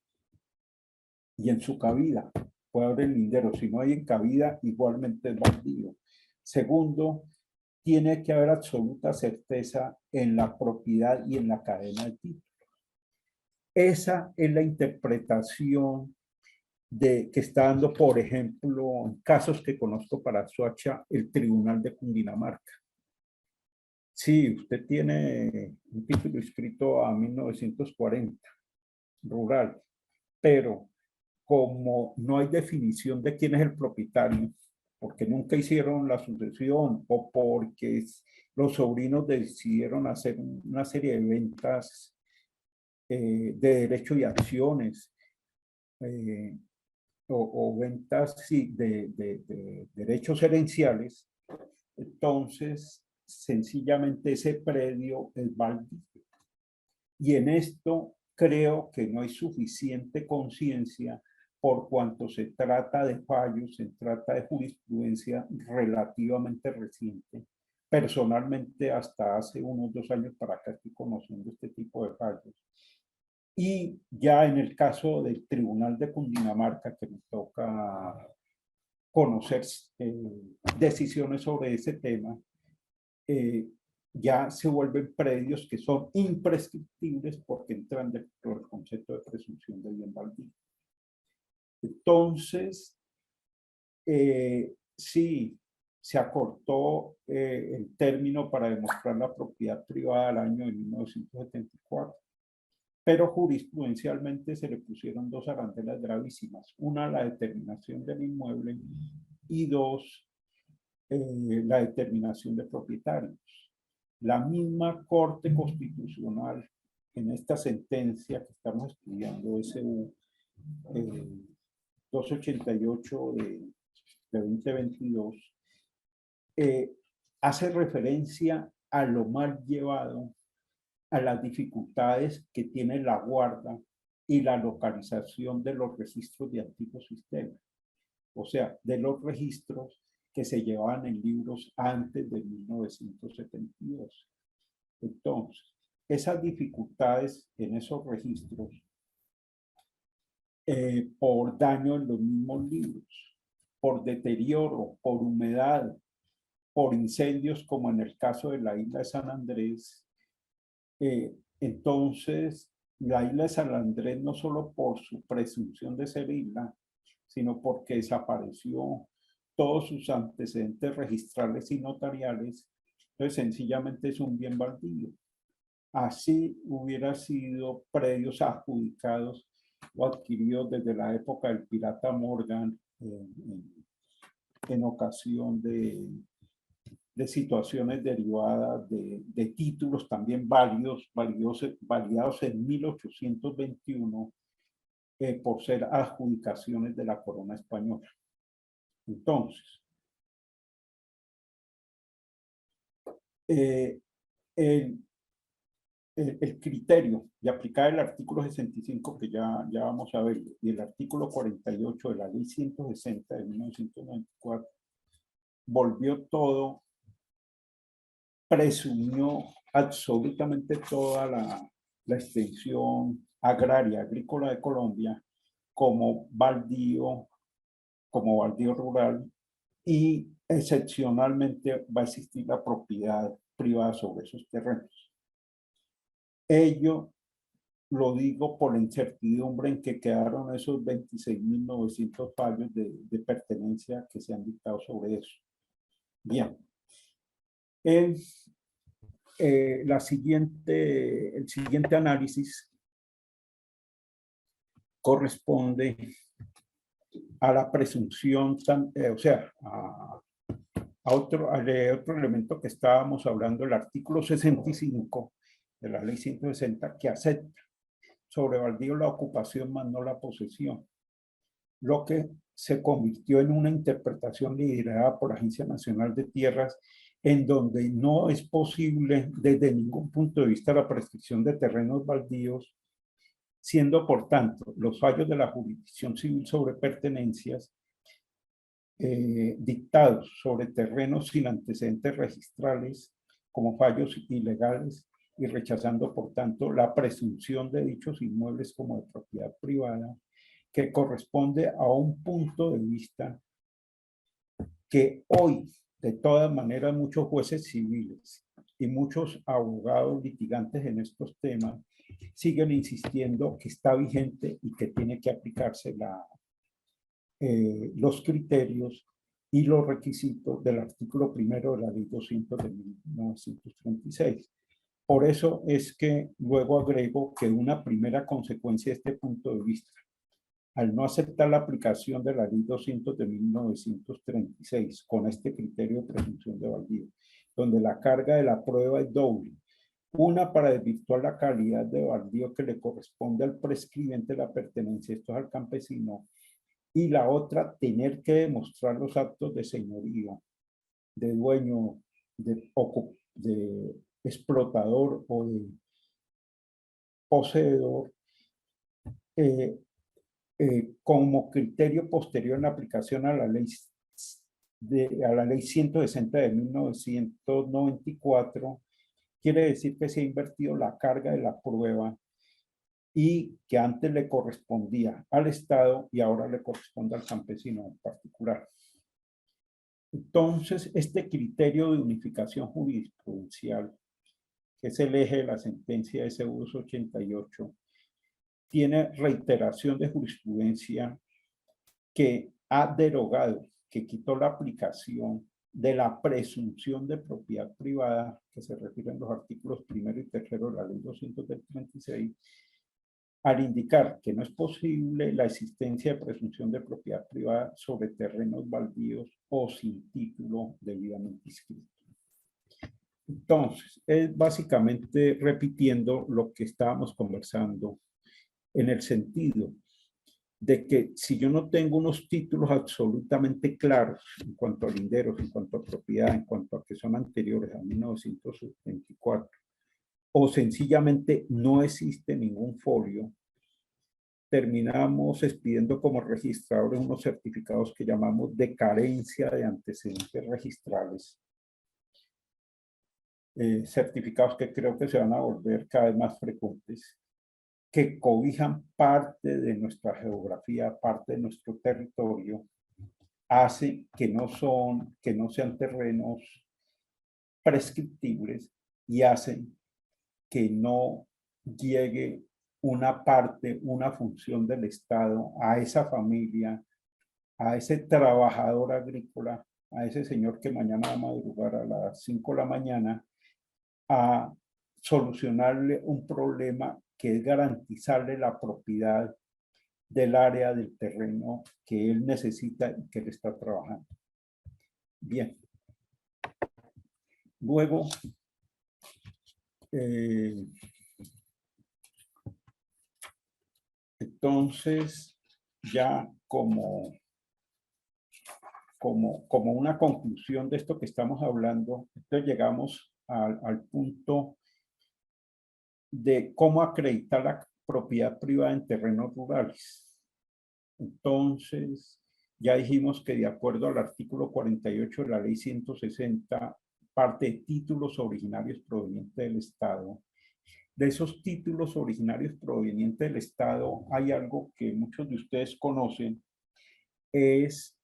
y en su cabida. Puede haber lindero, si no hay en cabida, igualmente es baldío. Segundo, tiene que haber absoluta certeza en la propiedad y en la cadena de títulos. Esa es la interpretación que está dando, por ejemplo, en casos que conozco para Soacha, el Tribunal de Cundinamarca. Sí, usted tiene un título inscrito a 1940, rural, pero como no hay definición de quién es el propietario, porque nunca hicieron la sucesión o porque los sobrinos decidieron hacer una serie de ventas de derechos y acciones o ventas sí, de derechos herenciales, entonces sencillamente ese predio es baldío. Y en esto creo que no hay suficiente conciencia por cuanto se trata de fallos, se trata de jurisprudencia relativamente reciente. Personalmente, hasta hace unos 2 años para acá estoy conociendo este tipo de fallos. Y ya en el caso del Tribunal de Cundinamarca, que me toca conocer decisiones sobre ese tema, ya se vuelven predios que son imprescriptibles porque entran dentro del concepto de presunción de bien baldío. Entonces, sí, se acortó el término para demostrar la propiedad privada al año de 1974, pero jurisprudencialmente se le pusieron 2 arandelas gravísimas. Una, la determinación del inmueble, y 2, la determinación de propietarios. La misma Corte Constitucional, en esta sentencia que estamos estudiando, SU 288 de 2022, hace referencia a lo mal llevado, a las dificultades que tiene la guarda y la localización de los registros de antiguos sistemas. O sea, de los registros que se llevaban en libros antes de 1972. Entonces, esas dificultades en esos registros por daño en los mismos libros, por deterioro, por humedad, por incendios, como en el caso de la isla de San Andrés. Entonces, la isla de San Andrés, no solo por su presunción de ser isla, sino porque desapareció todos sus antecedentes registrales y notariales, entonces sencillamente es un bien baldío. Así hubiera sido predios adjudicados o adquiridos desde la época del pirata Morgan en ocasión de situaciones derivadas de títulos también validados en 1821 por ser adjudicaciones de la corona española. Entonces, el criterio de aplicar el artículo 65, que ya vamos a ver, y el artículo 48 de la ley 160 de 1994, volvió todo, presumió absolutamente toda la extensión agraria, agrícola de Colombia como baldío rural, y excepcionalmente va a existir la propiedad privada sobre esos terrenos. Ello lo digo por la incertidumbre en que quedaron esos 26.900 fallos de pertenencia que se han dictado sobre eso. Bien. El siguiente análisis corresponde a la presunción, o sea, a otro elemento que estábamos hablando, el artículo 65 de la ley 160, que acepta sobre baldío la ocupación más no la posesión, lo que se convirtió en una interpretación liderada por la Agencia Nacional de Tierras, en donde no es posible desde ningún punto de vista la prescripción de terrenos baldíos, siendo por tanto los fallos de la jurisdicción civil sobre pertenencias dictados sobre terrenos sin antecedentes registrales como fallos ilegales, y rechazando por tanto la presunción de dichos inmuebles como de propiedad privada, que corresponde a un punto de vista que hoy, de todas maneras, muchos jueces civiles y muchos abogados litigantes en estos temas siguen insistiendo que está vigente y que tiene que aplicarse los criterios y los requisitos del artículo 1 de la ley 200 de 1936. Por eso es que luego agrego que una primera consecuencia de este punto de vista al no aceptar la aplicación de la Ley 200 de 1936 con este criterio de presunción de baldío, donde la carga de la prueba es doble. Una, para desvirtuar la calidad de baldío que le corresponde al prescribente de la pertenencia, esto es al campesino, y la otra, tener que demostrar los actos de señorío, de dueño, de explotador o de poseedor, como criterio posterior en la aplicación a la ley 160 de 1994, quiere decir que se ha invertido la carga de la prueba y que antes le correspondía al Estado y ahora le corresponde al campesino en particular. Entonces, este criterio de unificación jurisprudencial, que es el eje de la sentencia de SEUS 88, tiene reiteración de jurisprudencia que ha derogado, que quitó la aplicación de la presunción de propiedad privada, que se refieren los artículos 1 y 3 de la ley 200 del 36, al indicar que no es posible la existencia de presunción de propiedad privada sobre terrenos baldíos o sin título debidamente inscrito. Entonces, es básicamente repitiendo lo que estábamos conversando, en el sentido de que si yo no tengo unos títulos absolutamente claros en cuanto a linderos, en cuanto a propiedad, en cuanto a que son anteriores a 1924, o sencillamente no existe ningún folio, terminamos expidiendo como registradores unos certificados que llamamos de carencia de antecedentes registrales. Certificados que creo que se van a volver cada vez más frecuentes, que cobijan parte de nuestra geografía, parte de nuestro territorio, hace que no sean terrenos prescriptibles y hacen que no llegue una parte, una función del Estado a esa familia, a ese trabajador agrícola, a ese señor que mañana va a madrugar a las 5 de la mañana, a solucionarle un problema que es garantizarle la propiedad del área del terreno que él necesita y que él está trabajando. Bien. Luego, entonces, ya como una conclusión de esto que estamos hablando, entonces llegamos al punto de cómo acreditar la propiedad privada en terrenos rurales. Entonces, ya dijimos que de acuerdo al artículo 48 de la ley 160, parte de títulos originarios provenientes del Estado. De esos títulos originarios provenientes del Estado, hay algo que muchos de ustedes conocen, es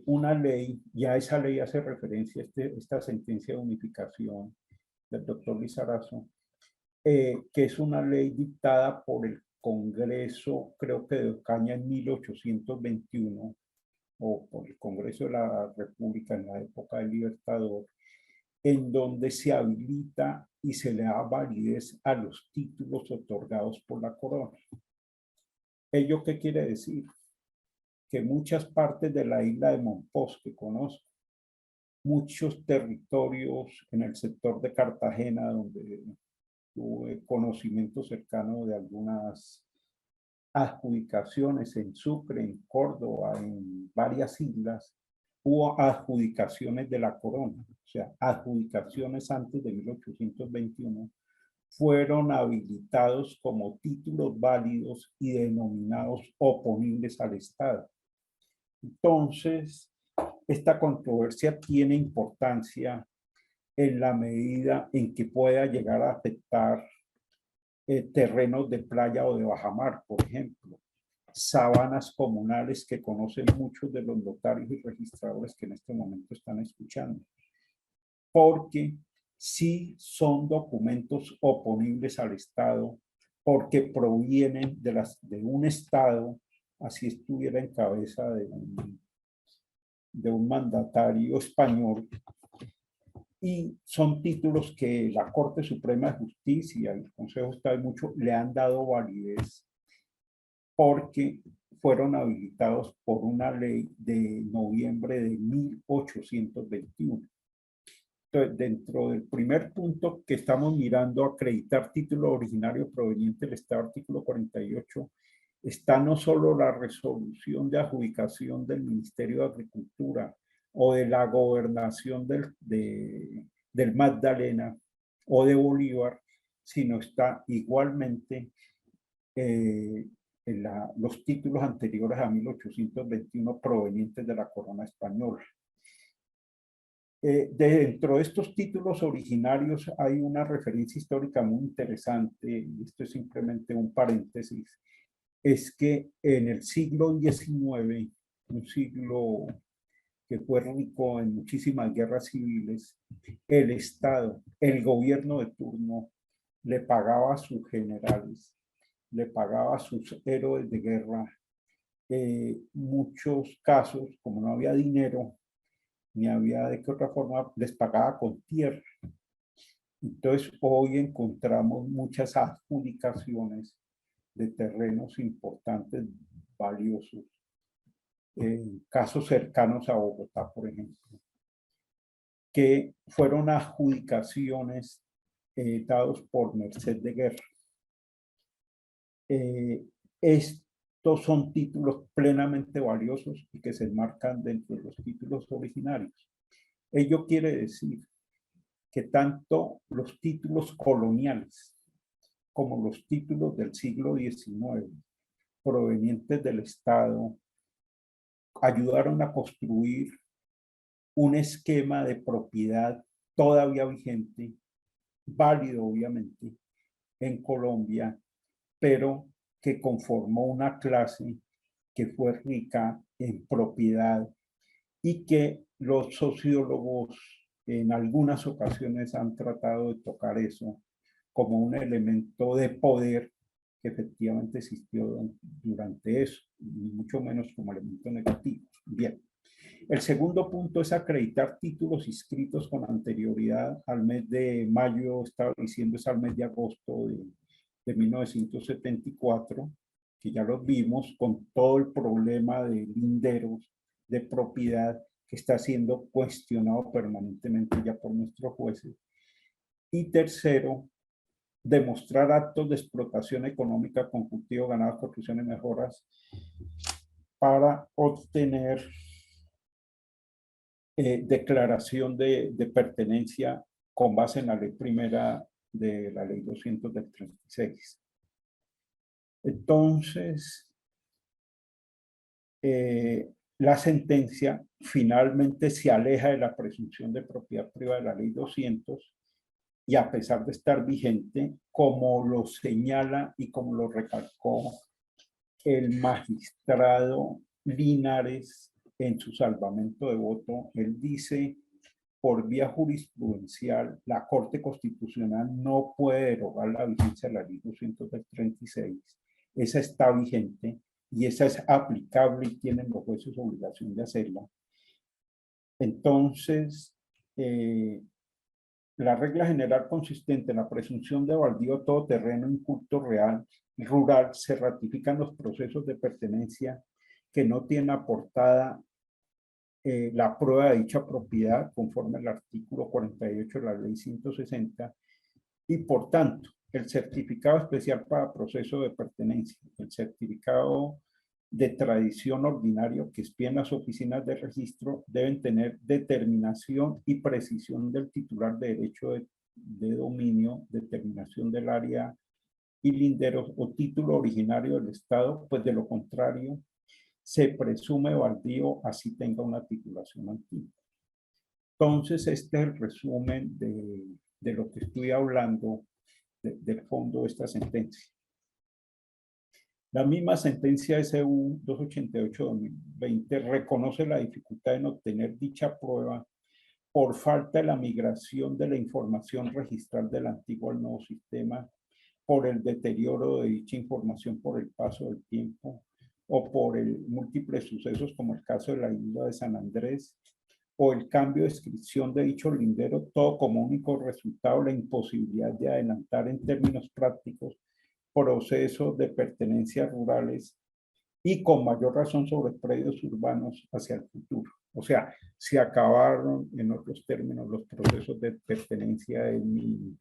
una ley, ya esa ley hace referencia a esta sentencia de unificación del doctor Lizarazo, que es una ley dictada por el Congreso, creo que de Ocaña en 1821, o por el Congreso de la República en la época del Libertador, en donde se habilita y se le da validez a los títulos otorgados por la corona. ¿Ello qué quiere decir? Que muchas partes de la isla de Monpós que conozco, muchos territorios en el sector de Cartagena, donde tuve conocimiento cercano de algunas adjudicaciones en Sucre, en Córdoba, en varias islas, hubo adjudicaciones de la corona, o sea, adjudicaciones antes de 1821, fueron habilitados como títulos válidos y denominados oponibles al Estado. Entonces, esta controversia tiene importancia en la medida en que pueda llegar a afectar terrenos de playa o de bajamar, por ejemplo, sabanas comunales que conocen muchos de los notarios y registradores que en este momento están escuchando, porque sí son documentos oponibles al Estado, porque provienen de un Estado, así estuviera en cabeza de un mandatario español, y son títulos que la Corte Suprema de Justicia y el Consejo de Estado mucho le han dado validez porque fueron habilitados por una ley de noviembre de 1821. Entonces, dentro del primer punto que estamos mirando, acreditar título originario proveniente del Estado, artículo 48, está no solo la resolución de adjudicación del Ministerio de Agricultura o de la gobernación del Magdalena o de Bolívar, sino está igualmente los títulos anteriores a 1821 provenientes de la corona española. Dentro de estos títulos originarios hay una referencia histórica muy interesante, y esto es simplemente un paréntesis, es que en el siglo XIX, un siglo que fue rico en muchísimas guerras civiles, el Estado, el gobierno de turno, le pagaba a sus generales, le pagaba a sus héroes de guerra, muchos casos, como no había dinero, ni había de qué otra forma, les pagaba con tierra. Entonces, hoy encontramos muchas adjudicaciones de terrenos importantes, valiosos, en casos cercanos a Bogotá, por ejemplo, que fueron adjudicaciones dados por merced de guerra. Estos son títulos plenamente valiosos y que se enmarcan dentro de los títulos originarios. Ello quiere decir que tanto los títulos coloniales como los títulos del siglo XIX provenientes del Estado ayudaron a construir un esquema de propiedad todavía vigente, válido obviamente, en Colombia, pero que conformó una clase que fue rica en propiedad y que los sociólogos en algunas ocasiones han tratado de tocar eso como un elemento de poder que efectivamente existió durante eso, ni mucho menos como elemento negativo. Bien. El segundo punto es acreditar títulos inscritos con anterioridad al mes de mayo, estaba diciendo es al mes de agosto de 1974, que ya los vimos con todo el problema de linderos, de propiedad que está siendo cuestionado permanentemente ya por nuestros jueces. Y tercero, demostrar actos de explotación económica con cultivo, ganado, construcción y mejoras para obtener declaración de pertenencia con base en la ley primera de la ley 200 del 36. Entonces, la sentencia finalmente se aleja de la presunción de propiedad privada de la ley 200 y a pesar de estar vigente, como lo señala y como lo recalcó el magistrado Linares en su salvamento de voto, él dice, por vía jurisprudencial, la Corte Constitucional no puede derogar la vigencia de la ley 236. Esa está vigente y esa es aplicable y tienen los jueces obligación de hacerla. Entonces, la regla general consistente en la presunción de baldío todo terreno inculto real y rural se ratifican los procesos de pertenencia que no tienen aportada la prueba de dicha propiedad conforme al artículo 48 de la ley 160 y por tanto el certificado especial para proceso de pertenencia, el certificado de tradición ordinario que expiden las oficinas de registro deben tener determinación y precisión del titular de derecho de dominio, determinación del área y linderos o título originario del Estado, pues de lo contrario se presume baldío así tenga una titulación antigua. Entonces, este es el resumen de lo que estoy hablando del fondo de esta sentencia. La misma sentencia SU 288-2020 reconoce la dificultad en obtener dicha prueba por falta de la migración de la información registral del antiguo al nuevo sistema, por el deterioro de dicha información por el paso del tiempo, o por múltiples sucesos como el caso de la isla de San Andrés, o el cambio de inscripción de dicho lindero, todo como único resultado la imposibilidad de adelantar en términos prácticos procesos de pertenencia rurales y con mayor razón sobre predios urbanos hacia el futuro. O sea, se acabaron, en otros términos, los procesos de pertenencia en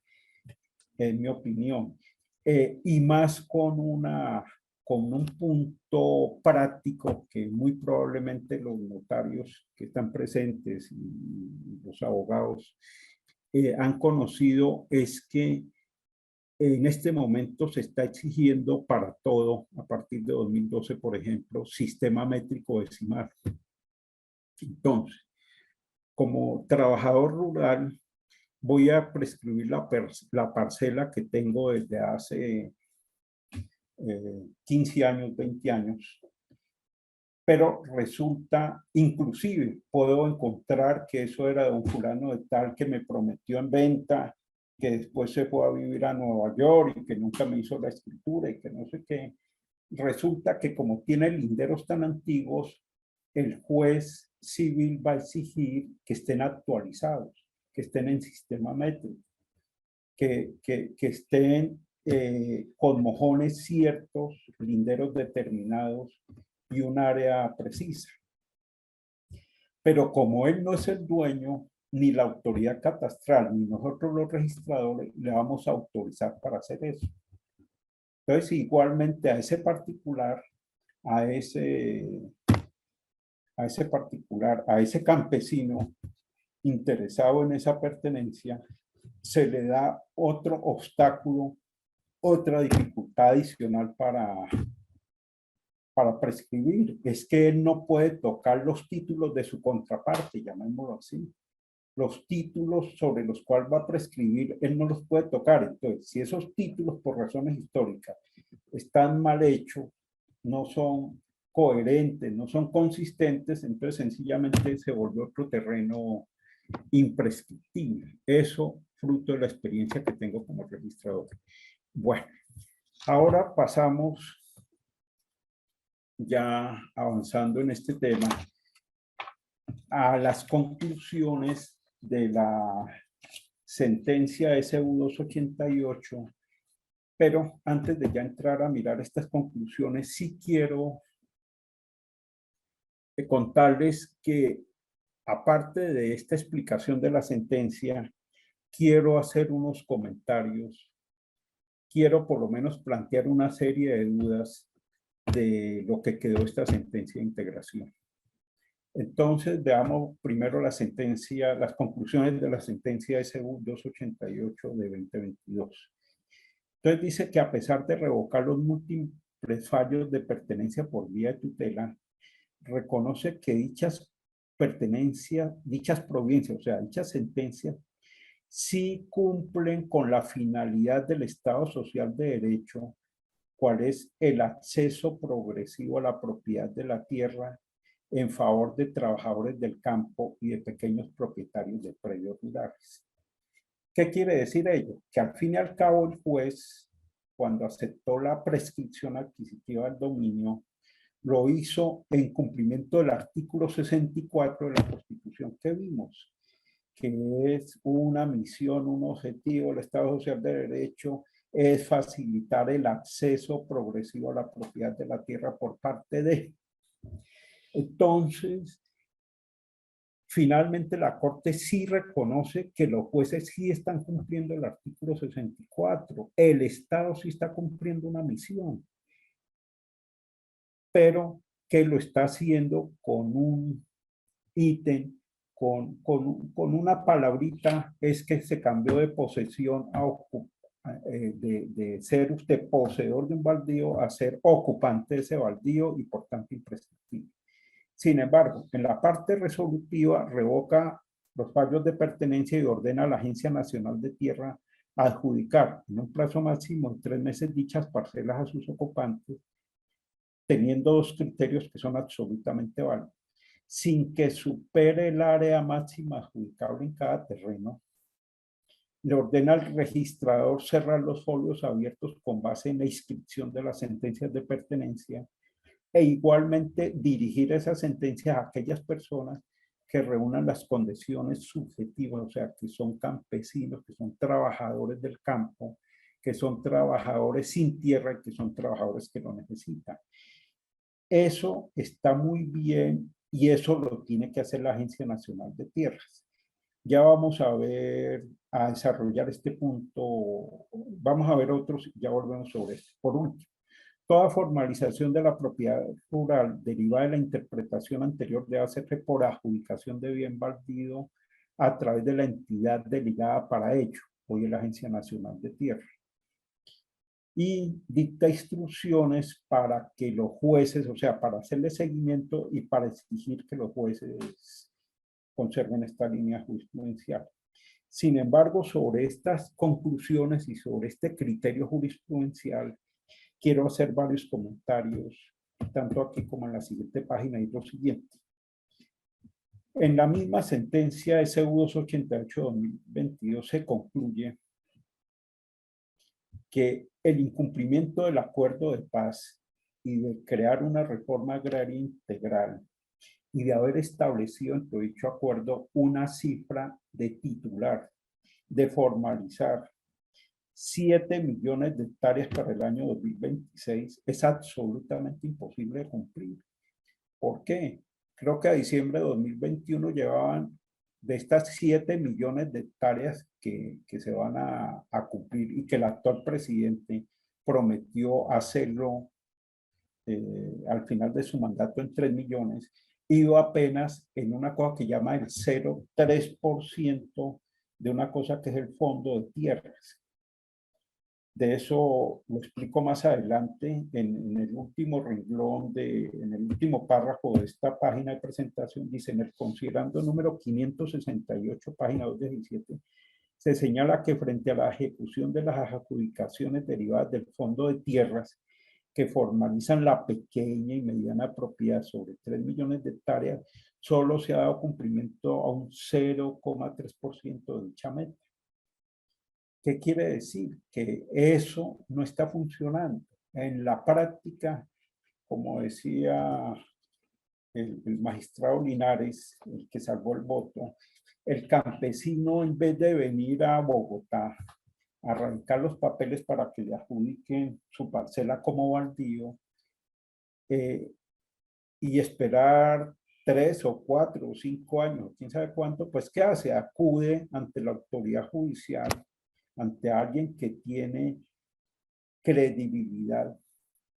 mi opinión. Y más con un punto práctico que muy probablemente los notarios que están presentes y los abogados han conocido, es que en este momento se está exigiendo para todo, a partir de 2012, por ejemplo, sistema métrico decimal. Entonces, como trabajador rural, voy a prescribir la parcela que tengo desde hace 15 años, 20 años, pero resulta, inclusive, puedo encontrar que eso era de un fulano de tal que me prometió en venta, que después se fue a vivir a Nueva York y que nunca me hizo la escritura y que no sé qué. Resulta que como tiene linderos tan antiguos, el juez civil va a exigir que estén actualizados, que estén en sistema métrico, que estén con mojones ciertos, linderos determinados y un área precisa. Pero como él no es el dueño, ni la autoridad catastral, ni nosotros los registradores, le vamos a autorizar para hacer eso. Entonces, igualmente a ese particular, a ese campesino interesado en esa pertenencia, se le da otro obstáculo, otra dificultad adicional para prescribir. Es que él no puede tocar los títulos de su contraparte, llamémoslo así. Los títulos sobre los cuales va a prescribir, él no los puede tocar. Entonces, si esos títulos por razones históricas están mal hechos, no son coherentes, no son consistentes, entonces sencillamente se volvió otro terreno imprescriptible. Eso fruto de la experiencia que tengo como registrador. Bueno, ahora pasamos, ya avanzando en este tema, a las conclusiones de la sentencia SU 288, pero antes de ya entrar a mirar estas conclusiones, sí quiero contarles que, aparte de esta explicación de la sentencia, quiero hacer unos comentarios, quiero por lo menos plantear una serie de dudas de lo que quedó esta sentencia de integración. Entonces, veamos primero la sentencia, las conclusiones de la sentencia SU 288 de 2022. Entonces dice que a pesar de revocar los múltiples fallos de pertenencia por vía de tutela, reconoce que dichas pertenencias, dichas provincias, o sea, dichas sentencias, sí cumplen con la finalidad del Estado Social de Derecho, cuál es el acceso progresivo a la propiedad de la tierra en favor de trabajadores del campo y de pequeños propietarios de predios rurales. ¿Qué quiere decir ello? Que al fin y al cabo el juez, cuando aceptó la prescripción adquisitiva del dominio, lo hizo en cumplimiento del artículo 64 de la Constitución que vimos, que es una misión, un objetivo del Estado Social de Derecho, es facilitar el acceso progresivo a la propiedad de la tierra por parte de. Entonces, finalmente la Corte sí reconoce que los jueces sí están cumpliendo el artículo 64. El Estado sí está cumpliendo una misión, pero que lo está haciendo con un ítem, con una palabrita, es que se cambió de posesión a de ser usted poseedor de un baldío a ser ocupante de ese baldío y por tanto imprescriptible. Sin embargo, en la parte resolutiva revoca los fallos de pertenencia y ordena a la Agencia Nacional de Tierra adjudicar en un plazo máximo de 3 meses dichas parcelas a sus ocupantes, teniendo dos criterios que son absolutamente válidos. Sin que supere el área máxima adjudicable en cada terreno, le ordena al registrador cerrar los folios abiertos con base en la inscripción de las sentencias de pertenencia e igualmente dirigir esas sentencias a aquellas personas que reúnan las condiciones subjetivas, o sea, que son campesinos, que son trabajadores del campo, que son trabajadores sin tierra y que son trabajadores que lo necesitan. Eso está muy bien y eso lo tiene que hacer la Agencia Nacional de Tierras. Ya vamos a ver, a desarrollar este punto. Vamos a ver otros, ya volvemos sobre esto. Por último, toda formalización de la propiedad rural derivada de la interpretación anterior debe hacerse por adjudicación de bien baldío a través de la entidad delegada para ello, hoy es la Agencia Nacional de Tierra. Y dicta instrucciones para que los jueces, o sea, para hacerle seguimiento y para exigir que los jueces conserven esta línea jurisprudencial. Sin embargo, sobre estas conclusiones y sobre este criterio jurisprudencial, quiero hacer varios comentarios, tanto aquí como en la siguiente página y lo siguiente. En la misma sentencia SU 288-2022 se concluye que el incumplimiento del acuerdo de paz y de crear una reforma agraria integral y de haber establecido en dicho acuerdo una cifra de titular, de formalizar 7 millones de hectáreas para el año 2026 es absolutamente imposible de cumplir. ¿Por qué? Creo que a diciembre de 2021 llevaban de estas 7 millones de hectáreas que se van a cumplir y que el actual presidente prometió hacerlo al final de su mandato en 3 millones, iba apenas en una cosa que llama el 0,3% de una cosa que es el fondo de tierras. De eso lo explico más adelante en el último renglón, en el último párrafo de esta página de presentación, dice en el considerando número 568, página 217, se señala que frente a la ejecución de las adjudicaciones derivadas del fondo de tierras que formalizan la pequeña y mediana propiedad sobre 3 millones de hectáreas, solo se ha dado cumplimiento a un 0,3% de dicha meta. ¿Qué quiere decir? Que eso no está funcionando. En la práctica, como decía el magistrado Linares, el que salvó el voto, el campesino, en vez de venir a Bogotá a arrancar los papeles para que le adjudiquen su parcela como baldío y esperar 3 o 4 o 5 años, quién sabe cuánto, pues ¿qué hace? Acude ante la autoridad judicial, ante alguien que tiene credibilidad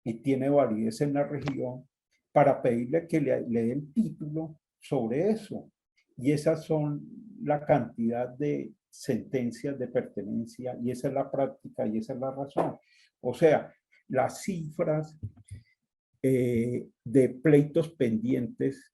y tiene validez en la región para pedirle que le den título sobre eso. Y esas son la cantidad de sentencias de pertenencia y esa es la práctica y esa es la razón. O sea, las cifras de pleitos pendientes,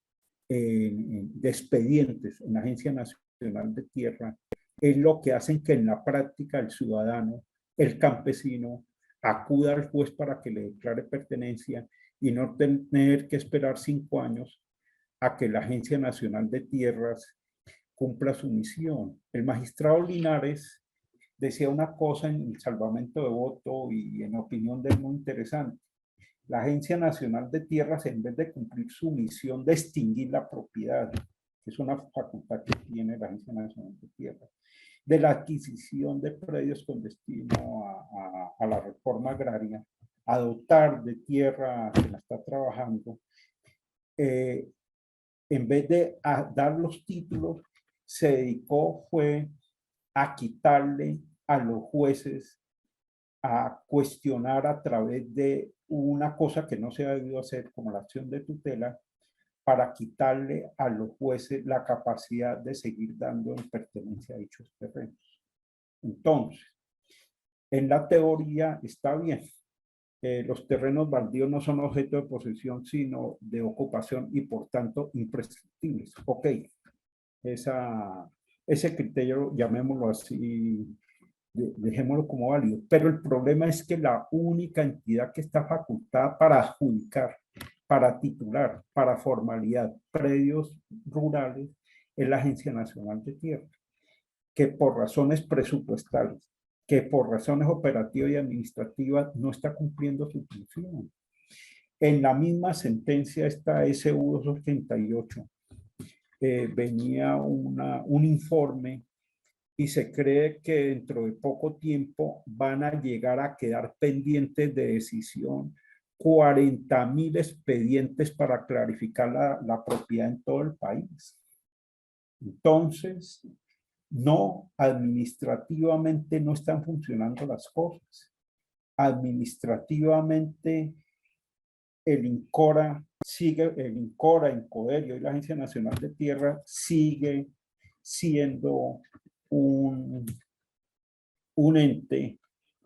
de expedientes en la Agencia Nacional de Tierra, es lo que hacen que en la práctica el ciudadano, el campesino, acuda al juez para que le declare pertenencia y no tener que esperar 5 años a que la Agencia Nacional de Tierras cumpla su misión. El magistrado Linares decía una cosa en el salvamento de voto y en opinión de él muy interesante. La Agencia Nacional de Tierras, en vez de cumplir su misión de extinguir la propiedad, que es una facultad que tiene la Agencia Nacional de Tierras, de la adquisición de predios con destino a la reforma agraria, a dotar de tierra que la está trabajando, en vez de dar los títulos, se dedicó fue a quitarle a los jueces, a cuestionar a través de una cosa que no se ha debido hacer, como la acción de tutela, para quitarle a los jueces la capacidad de seguir dando en pertenencia a dichos terrenos. Entonces, en la teoría está bien. Los terrenos baldíos no son objeto de posesión, sino de ocupación y por tanto imprescriptibles. Ok, ese criterio, llamémoslo así, dejémoslo como válido. Pero el problema es que la única entidad que está facultada para adjudicar, para titular, para formalidad, predios rurales, es la Agencia Nacional de Tierra, que por razones presupuestales, que por razones operativas y administrativas no está cumpliendo su función. En la misma sentencia esta SU 288 venía un informe y se cree que dentro de poco tiempo van a llegar a quedar pendientes de decisión 40.000 expedientes para clarificar la propiedad en todo el país. Entonces, no, administrativamente no están funcionando las cosas. Administrativamente, el INCORA sigue, el INCORA, INCODER y la Agencia Nacional de Tierra sigue siendo un ente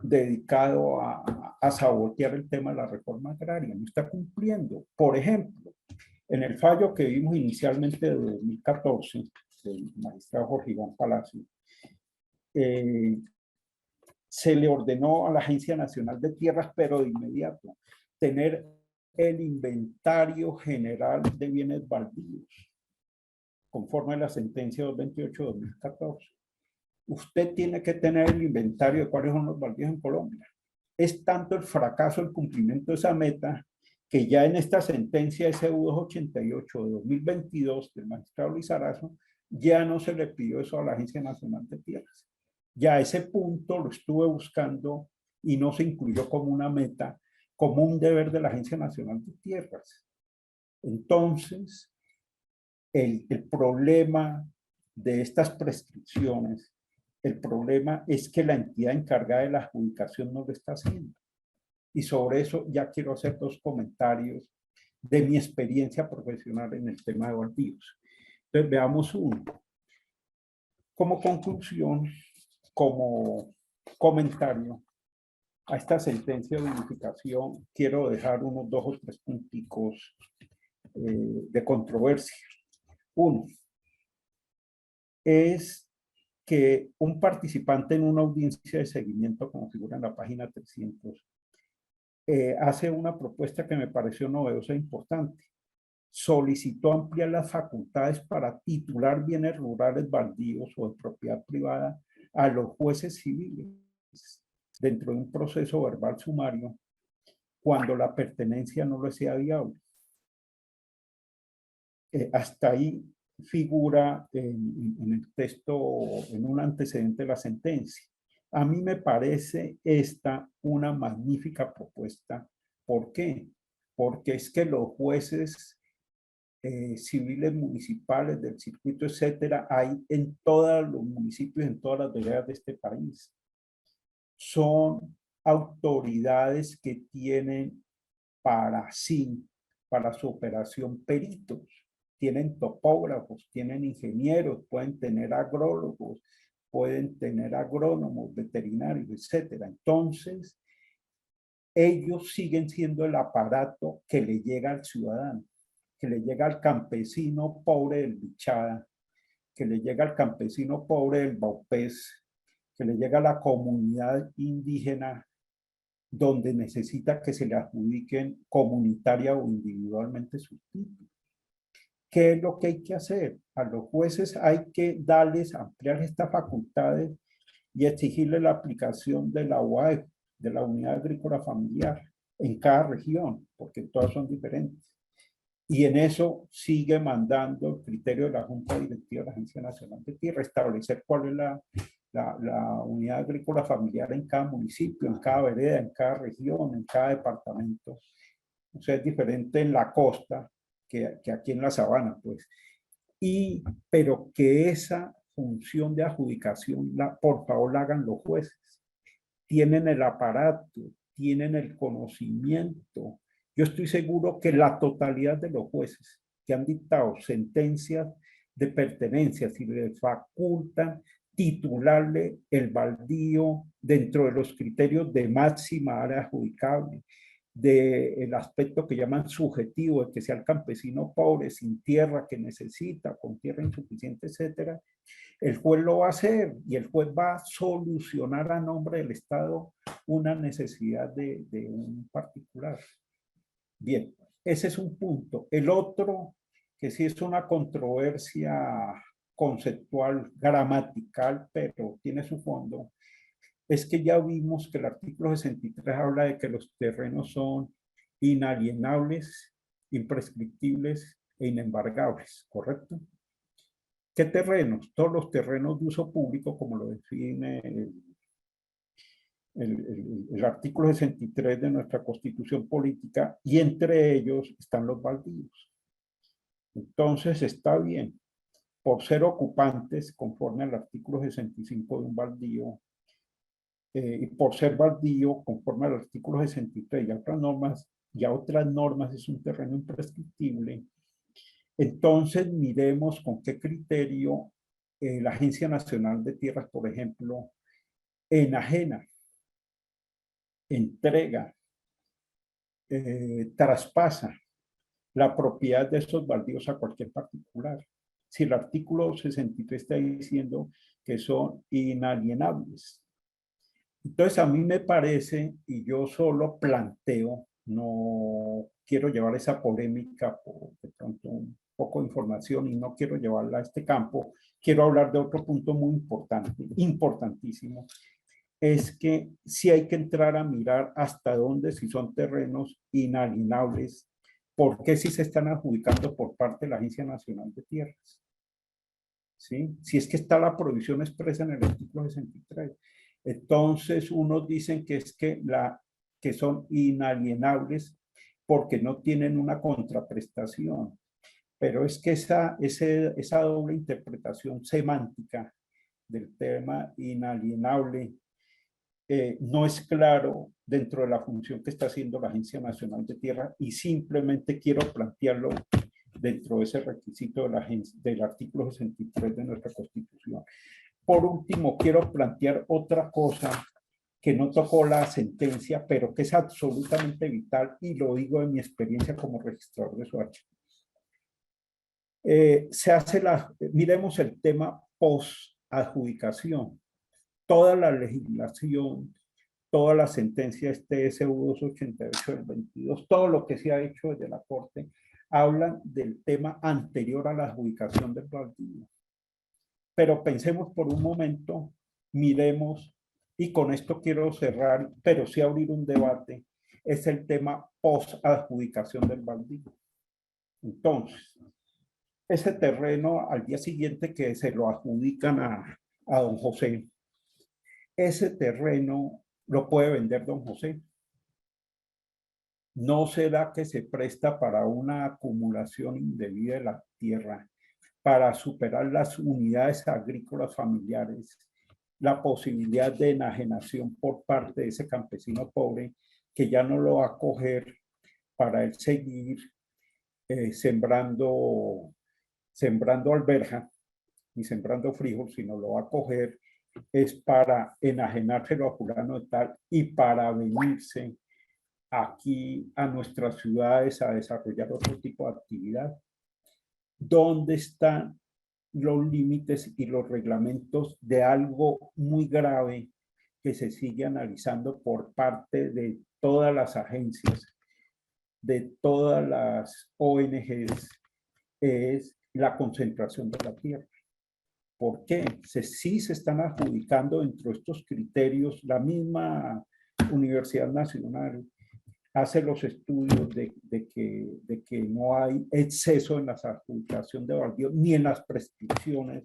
dedicado a sabotear el tema de la reforma agraria. No está cumpliendo. Por ejemplo, en el fallo que vimos inicialmente de 2014, del magistrado Jorge Iván Palacio, se le ordenó a la Agencia Nacional de Tierras, pero de inmediato, tener el inventario general de bienes baldíos, conforme a la sentencia 228 de 2014. Usted tiene que tener el inventario de cuáles son los baldíos en Colombia. Es tanto el fracaso del cumplimiento de esa meta que ya en esta sentencia SU 288 de 2022 del magistrado Lizarazo, ya no se le pidió eso a la Agencia Nacional de Tierras. Ya ese punto lo estuve buscando y no se incluyó como una meta, como un deber de la Agencia Nacional de Tierras. Entonces, el problema de estas prescripciones, el problema es que la entidad encargada de la adjudicación no lo está haciendo. Y sobre eso ya quiero hacer dos comentarios de mi experiencia profesional en el tema de baldíos. Entonces, veamos uno. Como conclusión, como comentario a esta sentencia de unificación, quiero dejar unos 2 o 3 punticos de controversia. Uno, es que un participante en una audiencia de seguimiento, como figura en la página 300, hace una propuesta que me pareció novedosa e importante. Solicitó ampliar las facultades para titular bienes rurales baldíos o de propiedad privada a los jueces civiles dentro de un proceso verbal sumario cuando la pertenencia no le sea viable. Hasta ahí figura en el texto, en un antecedente de la sentencia. A mí me parece esta una magnífica propuesta. ¿Por qué? Porque es que los jueces civiles municipales del circuito, etcétera, hay en todos los municipios, en todas las veredas de este país. Son autoridades que tienen para sí, para su operación, peritos. Tienen topógrafos, tienen ingenieros, pueden tener agrólogos, pueden tener agrónomos, veterinarios, etcétera. Entonces, ellos siguen siendo el aparato que le llega al ciudadano, que le llega al campesino pobre del Bichada, que le llega al campesino pobre del Baupés, que le llega a la comunidad indígena donde necesita que se le adjudiquen comunitaria o individualmente sus títulos. ¿Qué es lo que hay que hacer? A los jueces hay que darles, ampliar estas facultades y exigirle la aplicación de la UAF, de la Unidad Agrícola Familiar, en cada región, porque todas son diferentes. Y en eso sigue mandando el criterio de la Junta Directiva de la Agencia Nacional de Tierra, establecer cuál es la unidad agrícola familiar en cada municipio, en cada vereda, en cada región, en cada departamento. O sea, es diferente en la costa que aquí en la sabana, pues. Pero que esa función de adjudicación, por favor, la hagan los jueces. Tienen el aparato, tienen el conocimiento. Yo estoy seguro que la totalidad de los jueces que han dictado sentencias de pertenencia, si les facultan titularle el baldío dentro de los criterios de máxima área adjudicable, del aspecto que llaman subjetivo, de que sea el campesino pobre, sin tierra, que necesita, con tierra insuficiente, etcétera, el juez lo va a hacer y el juez va a solucionar a nombre del Estado una necesidad de un particular. Bien, ese es un punto. El otro, que sí es una controversia conceptual, gramatical, pero tiene su fondo, es que ya vimos que el artículo 63 habla de que los terrenos son inalienables, imprescriptibles e inembargables, ¿correcto? ¿Qué terrenos? Todos los terrenos de uso público, como lo define el artículo 63 de nuestra Constitución Política, y entre ellos están los baldíos. Entonces está bien, por ser ocupantes, conforme al artículo 65 de un baldío, y por ser baldío, conforme al artículo 63 y a otras normas, es un terreno imprescriptible. Entonces miremos con qué criterio la Agencia Nacional de Tierras, por ejemplo, enajena, entrega, traspasa la propiedad de estos baldíos a cualquier particular. Si el artículo 63 está diciendo que son inalienables. Entonces a mí me parece, y yo solo planteo, no quiero llevar esa polémica por de pronto un poco de información y no quiero llevarla a este campo, quiero hablar de otro punto muy importante, importantísimo, es que sí hay que entrar a mirar hasta dónde, si son terrenos inalienables, por qué si se están adjudicando por parte de la Agencia Nacional de Tierras. ¿Sí? Si es que está la prohibición expresa en el artículo 63. Entonces, unos dicen que es que son inalienables porque no tienen una contraprestación. Pero es que esa doble interpretación semántica del tema inalienable no es claro dentro de la función que está haciendo la Agencia Nacional de Tierra, y simplemente quiero plantearlo dentro de ese requisito del artículo 63 de nuestra Constitución. Por último, quiero plantear otra cosa que no tocó la sentencia, pero que es absolutamente vital, y lo digo de mi experiencia como registrador de SOACH. Miremos el tema post-adjudicación. Toda la legislación, toda la sentencia TSU 288 del 22, todo lo que se ha hecho desde la Corte, hablan del tema anterior a la adjudicación del baldío. Pero pensemos por un momento, miremos, y con esto quiero cerrar, pero sí abrir un debate, es el tema post-adjudicación del baldío. Entonces, ese terreno al día siguiente que se lo adjudican a don José, ese terreno lo puede vender don José. ¿No será que se presta para una acumulación indebida de la tierra, para superar las unidades agrícolas familiares, la posibilidad de enajenación por parte de ese campesino pobre que ya no lo va a coger para él seguir sembrando alberja ni sembrando frijol, sino lo va a coger es para enajenárselo a fulano de tal y para venirse aquí a nuestras ciudades a desarrollar otro tipo de actividad? ¿Dónde están los límites y los reglamentos de algo muy grave que se sigue analizando por parte de todas las agencias, de todas las ONGs? Es la concentración de la tierra. ¿Por qué? Sí se están adjudicando dentro de estos criterios. La misma Universidad Nacional hace los estudios de que no hay exceso en la adjudicación de baldíos ni en las prescripciones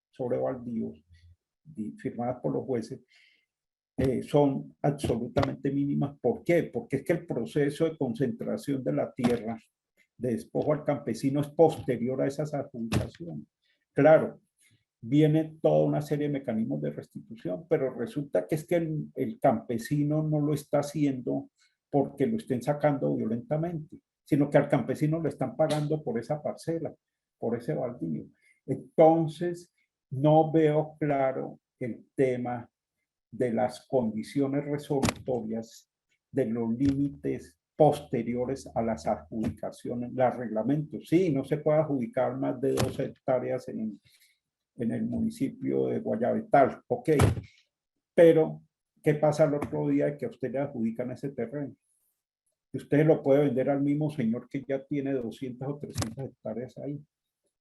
sobre baldíos firmadas por los jueces. Son absolutamente mínimas. ¿Por qué? Porque es que el proceso de concentración de la tierra, de despojo al campesino, es posterior a esas adjudicaciones. Claro, viene toda una serie de mecanismos de restitución, pero resulta que es que el campesino no lo está haciendo porque lo estén sacando violentamente, sino que al campesino le están pagando por esa parcela, por ese baldío. Entonces, no veo claro el tema de las condiciones resolutorias, de los límites posteriores a las adjudicaciones, los reglamentos. Sí, no se puede adjudicar más de 2 hectáreas en el municipio de Guayabetal, ok, pero ¿qué pasa el otro día que a usted le adjudican ese terreno? Usted lo puede vender al mismo señor que ya tiene 200 o 300 hectáreas ahí,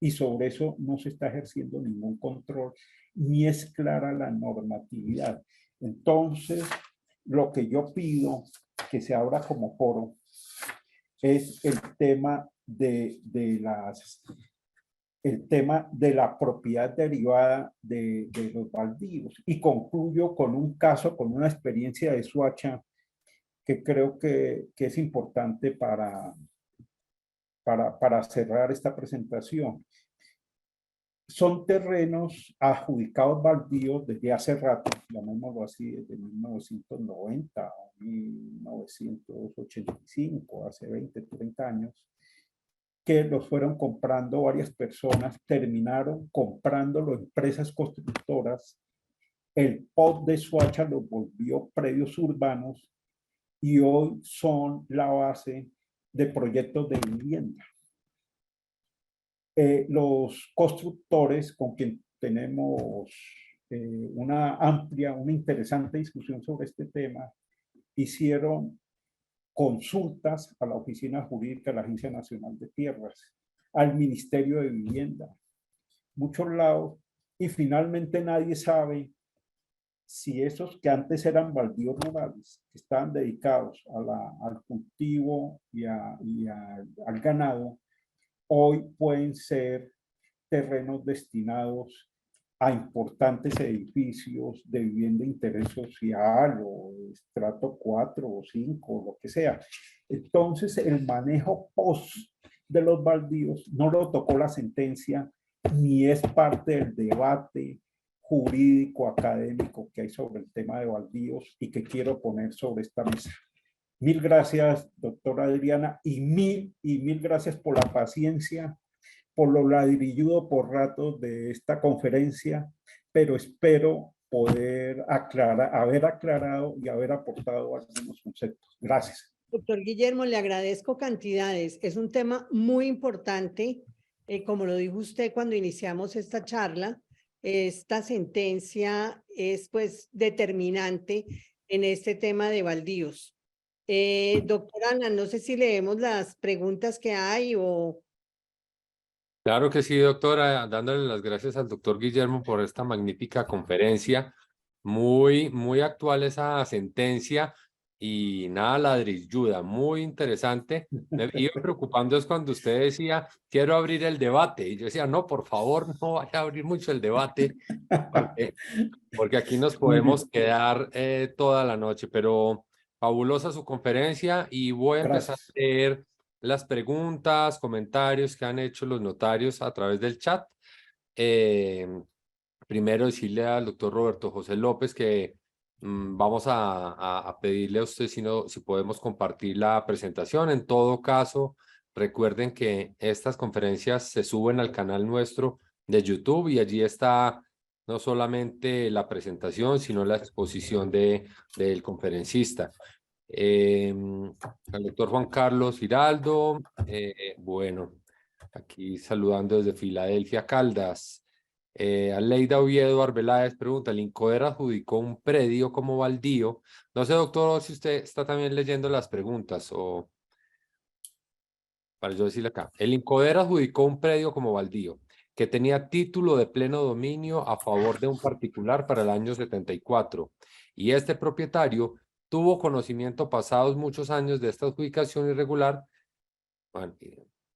y sobre eso no se está ejerciendo ningún control, ni es clara la normatividad. Entonces, lo que yo pido que se abra como foro es el tema de las el tema de la propiedad derivada de los baldíos. Y concluyo con un caso, con una experiencia de Soacha que creo que es importante para cerrar esta presentación. Son terrenos adjudicados baldíos desde hace rato, llamémoslo así, desde 1990 o 1985, hace 20, 30 años, que los fueron comprando varias personas, terminaron comprándolo empresas constructoras. El POT de Soacha los volvió predios urbanos y hoy son la base de proyectos de vivienda. Los constructores con quien tenemos una amplia, una interesante discusión sobre este tema, hicieron consultas a la Oficina Jurídica de la Agencia Nacional de Tierras, al Ministerio de Vivienda, muchos lados, y finalmente nadie sabe si esos que antes eran baldíos rurales, que estaban dedicados al cultivo y al ganado, hoy pueden ser terrenos destinados a importantes edificios de vivienda de interés social o estrato 4 o 5, lo que sea. Entonces, el manejo post de los baldíos no lo tocó la sentencia, ni es parte del debate jurídico, académico que hay sobre el tema de baldíos y que quiero poner sobre esta mesa. Mil gracias, doctora Adriana, y mil gracias por la paciencia, por lo ladrilludo por ratos de esta conferencia, pero espero poder haber aclarado y haber aportado algunos conceptos. Gracias. Doctor Guillermo, le agradezco cantidades. Es un tema muy importante. Como lo dijo usted cuando iniciamos esta charla, esta sentencia es pues determinante en este tema de baldíos. Doctora Ana, no sé si leemos las preguntas que hay o... Claro que sí, doctora, dándole las gracias al doctor Guillermo por esta magnífica conferencia. Muy actual esa sentencia y nada ladrilluda, muy interesante. Me iba preocupando es cuando usted decía, quiero abrir el debate. Y yo decía, no, por favor, no vaya a abrir mucho el debate, porque aquí nos podemos quedar toda la noche. Pero fabulosa su conferencia y voy a empezar a leer las preguntas, comentarios que han hecho los notarios a través del chat. Primero decirle al doctor Roberto José López que vamos a pedirle a usted si podemos compartir la presentación. En todo caso, recuerden que estas conferencias se suben al canal nuestro de YouTube y allí está no solamente la presentación, sino la exposición del conferencista. Al doctor Juan Carlos Giraldo, bueno, aquí saludando desde Filadelfia, Caldas. Aleida Oviedo Arbeláez pregunta, ¿el INCODER adjudicó un predio como baldío? No sé, doctor, si usted está también leyendo las preguntas o para yo decirle acá. El INCODER adjudicó un predio como baldío que tenía título de pleno dominio a favor de un particular para el año 74 y este propietario tuvo conocimiento pasados muchos años de esta adjudicación irregular.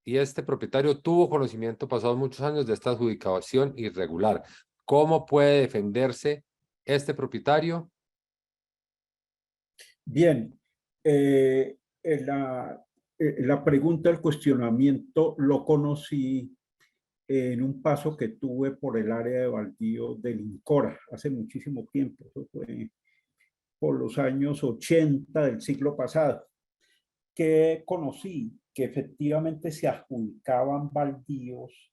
Y este propietario tuvo conocimiento pasados muchos años de esta adjudicación irregular. ¿Cómo puede defenderse este propietario? Bien, la pregunta, el cuestionamiento lo conocí en un paso que tuve por el área de baldío del INCORA hace muchísimo tiempo. Eso fue por los años 80 del siglo pasado, que conocí que efectivamente se adjudicaban baldíos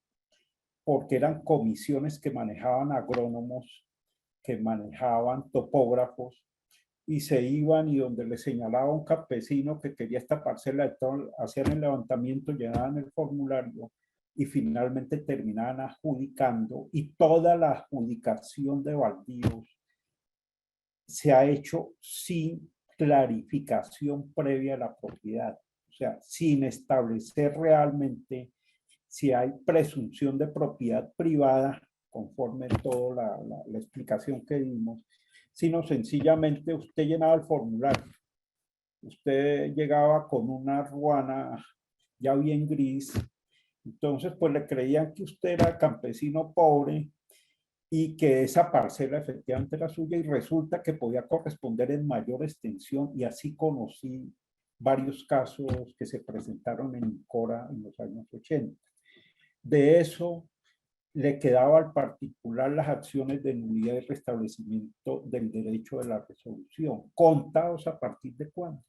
porque eran comisiones que manejaban agrónomos, que manejaban topógrafos, y se iban y donde le señalaba un campesino que quería esta parcela, hacían el levantamiento, llenaban el formulario y finalmente terminaban adjudicando, y toda la adjudicación de baldíos se ha hecho sin clarificación previa a la propiedad, o sea, sin establecer realmente si hay presunción de propiedad privada, conforme toda la explicación que dimos, sino sencillamente usted llenaba el formulario. Usted llegaba con una ruana ya bien gris, Entonces, pues le creían que usted era campesino pobre y que esa parcela efectivamente era suya y resulta que podía corresponder en mayor extensión y así conocí varios casos que se presentaron en Icora en los años 80. De eso le quedaba al particular las acciones de nulidad y restablecimiento del derecho de la resolución. ¿Contados a partir de cuándo?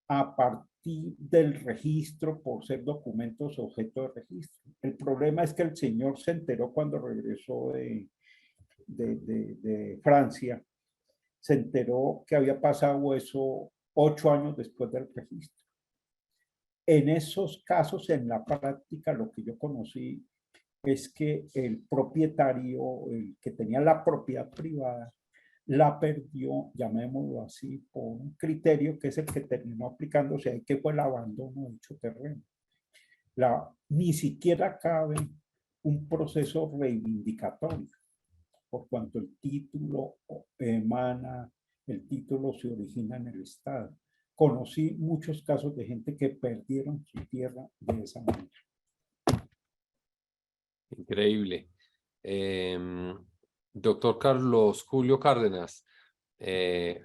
A partir del registro por ser documentos objeto de registro. El problema es que el señor se enteró cuando regresó de Francia, se enteró que había pasado eso 8 años después del registro. En esos casos, en la práctica, lo que yo conocí es que el propietario, el que tenía la propiedad privada, la perdió, llamémoslo así, por un criterio que es el que terminó aplicándose ahí, que fue el abandono de dicho terreno. Ni siquiera cabe un proceso reivindicatorio, por cuanto el título emana, el título se origina en el Estado. Conocí muchos casos de gente que perdieron su tierra de esa manera. Increíble. Doctor Carlos Julio Cárdenas,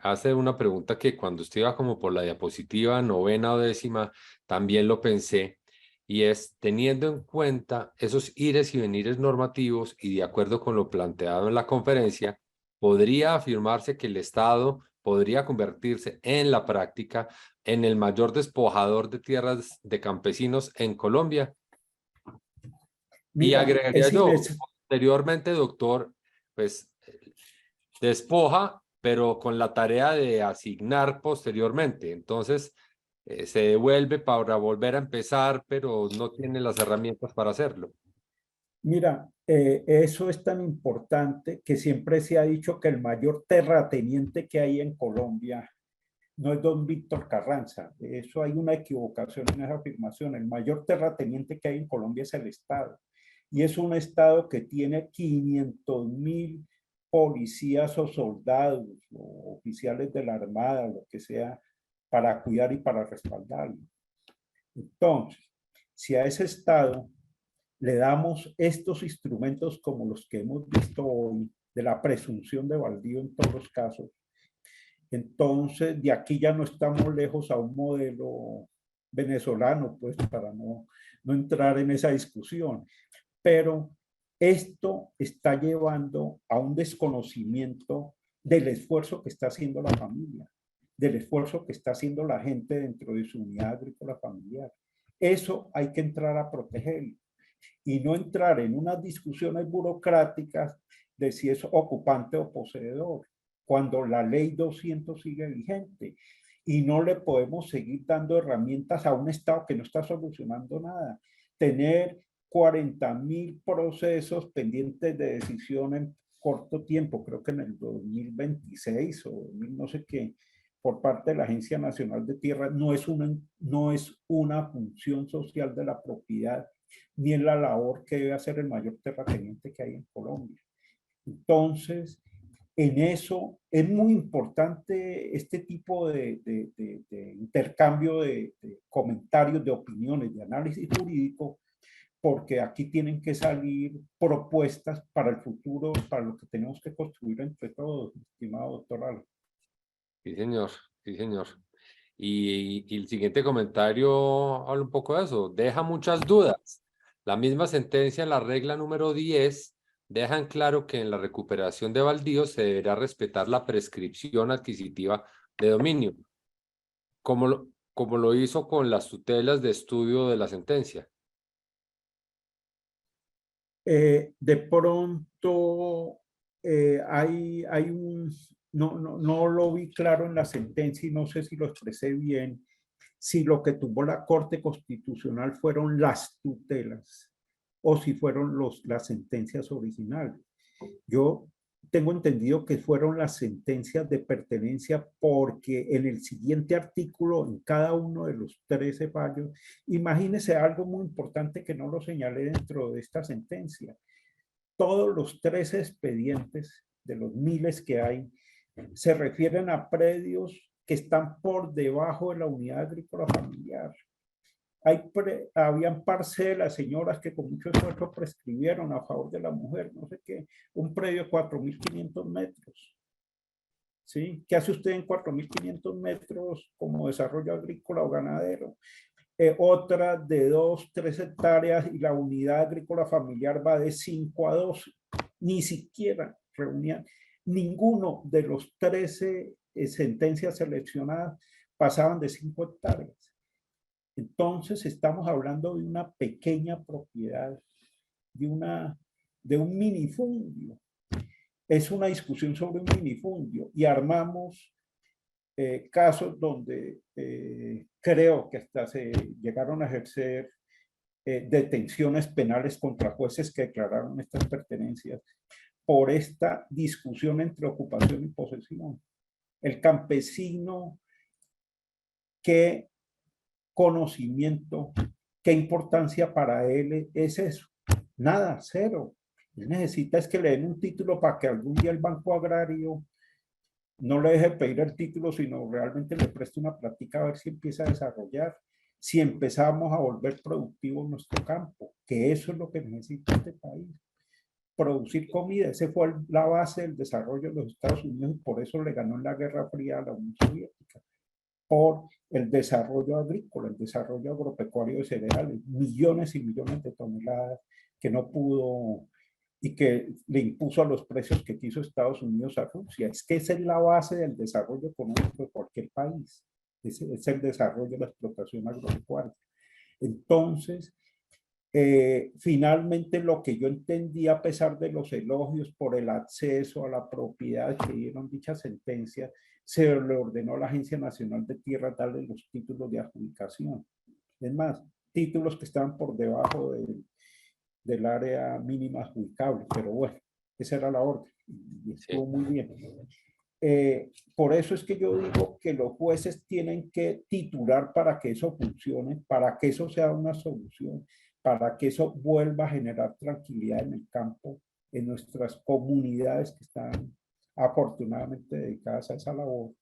hace una pregunta que cuando usted iba como por la diapositiva 9ª o 10ª, también lo pensé, y es, teniendo en cuenta esos ires y venires normativos y de acuerdo con lo planteado en la conferencia, ¿podría afirmarse que el Estado podría convertirse en la práctica en el mayor despojador de tierras de campesinos en Colombia? Y Mira, agregaría yo, posteriormente, doctor, pues despoja, pero con la tarea de asignar posteriormente. Entonces, se devuelve para volver a empezar, pero no tiene las herramientas para hacerlo. Mira, eso es tan importante que siempre se ha dicho que el mayor terrateniente que hay en Colombia no es don Víctor Carranza. Eso hay una equivocación en esa afirmación. El mayor terrateniente que hay en Colombia es el Estado. Y es un Estado que tiene 500.000 policías o soldados o oficiales de la Armada, lo que sea, para cuidar y para respaldarlo. Entonces, si a ese Estado le damos estos instrumentos como los que hemos visto hoy, de la presunción de baldío en todos los casos, entonces de aquí ya no estamos lejos a un modelo venezolano, pues para no entrar en esa discusión. Pero esto está llevando a un desconocimiento del esfuerzo que está haciendo la familia, del esfuerzo que está haciendo la gente dentro de su unidad agrícola familiar. Eso hay que entrar a protegerlo y no entrar en unas discusiones burocráticas de si es ocupante o poseedor, cuando la ley 200 sigue vigente y no le podemos seguir dando herramientas a un Estado que no está solucionando nada. Tener 40.000 procesos pendientes de decisión en corto tiempo, creo que en el 2026 o no sé qué, por parte de la Agencia Nacional de Tierra, no es una función social de la propiedad, ni en la labor que debe hacer el mayor terrateniente que hay en Colombia. Entonces, en eso es muy importante este tipo de intercambio de comentarios, de opiniones, de análisis jurídico, porque aquí tienen que salir propuestas para el futuro, para lo que tenemos que construir entre todos, estimado doctor Alan. Sí, señor, sí, señor. Y el siguiente comentario habla un poco de eso, deja muchas dudas. La misma sentencia en la regla número 10 dejan claro que en la recuperación de baldíos se deberá respetar la prescripción adquisitiva de dominio, como lo hizo con las tutelas de estudio de la sentencia. De pronto hay un, no lo vi claro en la sentencia y no sé si lo expresé bien, si lo que tuvo la Corte Constitucional fueron las tutelas o si fueron las sentencias originales. Yo tengo entendido que fueron las sentencias de pertenencia porque en el siguiente artículo, en cada uno de los 13 fallos, imagínense algo muy importante que no lo señalé dentro de esta sentencia. Todos los 13 expedientes de los miles que hay se refieren a predios que están por debajo de la unidad agrícola familiar. Habían parcelas, señoras que con mucho esfuerzo prescribieron a favor de la mujer, no sé qué, un predio de 4.500 metros. ¿Sí? ¿Qué hace usted en 4.500 metros como desarrollo agrícola o ganadero? Otra de 2, 3 hectáreas y la unidad agrícola familiar va de 5 a 12. Ni siquiera reunían, ninguno de los 13 sentencias seleccionadas pasaban de 5 hectáreas. Entonces estamos hablando de una pequeña propiedad, de un minifundio. Es una discusión sobre un minifundio y armamos casos donde creo que hasta se llegaron a ejercer detenciones penales contra jueces que declararon estas pertenencias por esta discusión entre ocupación y posesión. El campesino, qué conocimiento, qué importancia para él es eso. Nada, cero. Él necesita es que le den un título para que algún día el Banco Agrario no le deje pedir el título, sino realmente le preste una plática a ver si empieza a desarrollar, si empezamos a volver productivos nuestro campo, que eso es lo que necesita este país. Producir comida, esa fue la base del desarrollo de los Estados Unidos y por eso le ganó en la Guerra Fría a la Unión Soviética, por el desarrollo agrícola, el desarrollo agropecuario de cereales, millones y millones de toneladas que no pudo y que le impuso a los precios que quiso Estados Unidos a Rusia. Es que esa es la base del desarrollo económico de cualquier país, es el desarrollo de la explotación agropecuaria. Entonces, finalmente lo que yo entendí, a pesar de los elogios por el acceso a la propiedad que dieron dicha sentencia, se le ordenó a la Agencia Nacional de Tierra darle los títulos de adjudicación. Es más, títulos que estaban por debajo del área mínima adjudicable, pero bueno, esa era la orden y estuvo muy bien. Por eso es que yo digo que los jueces tienen que titular para que eso funcione, para que eso sea una solución, para que eso vuelva a generar tranquilidad en el campo, en nuestras comunidades que están afortunadamente dedicadas a esa labor,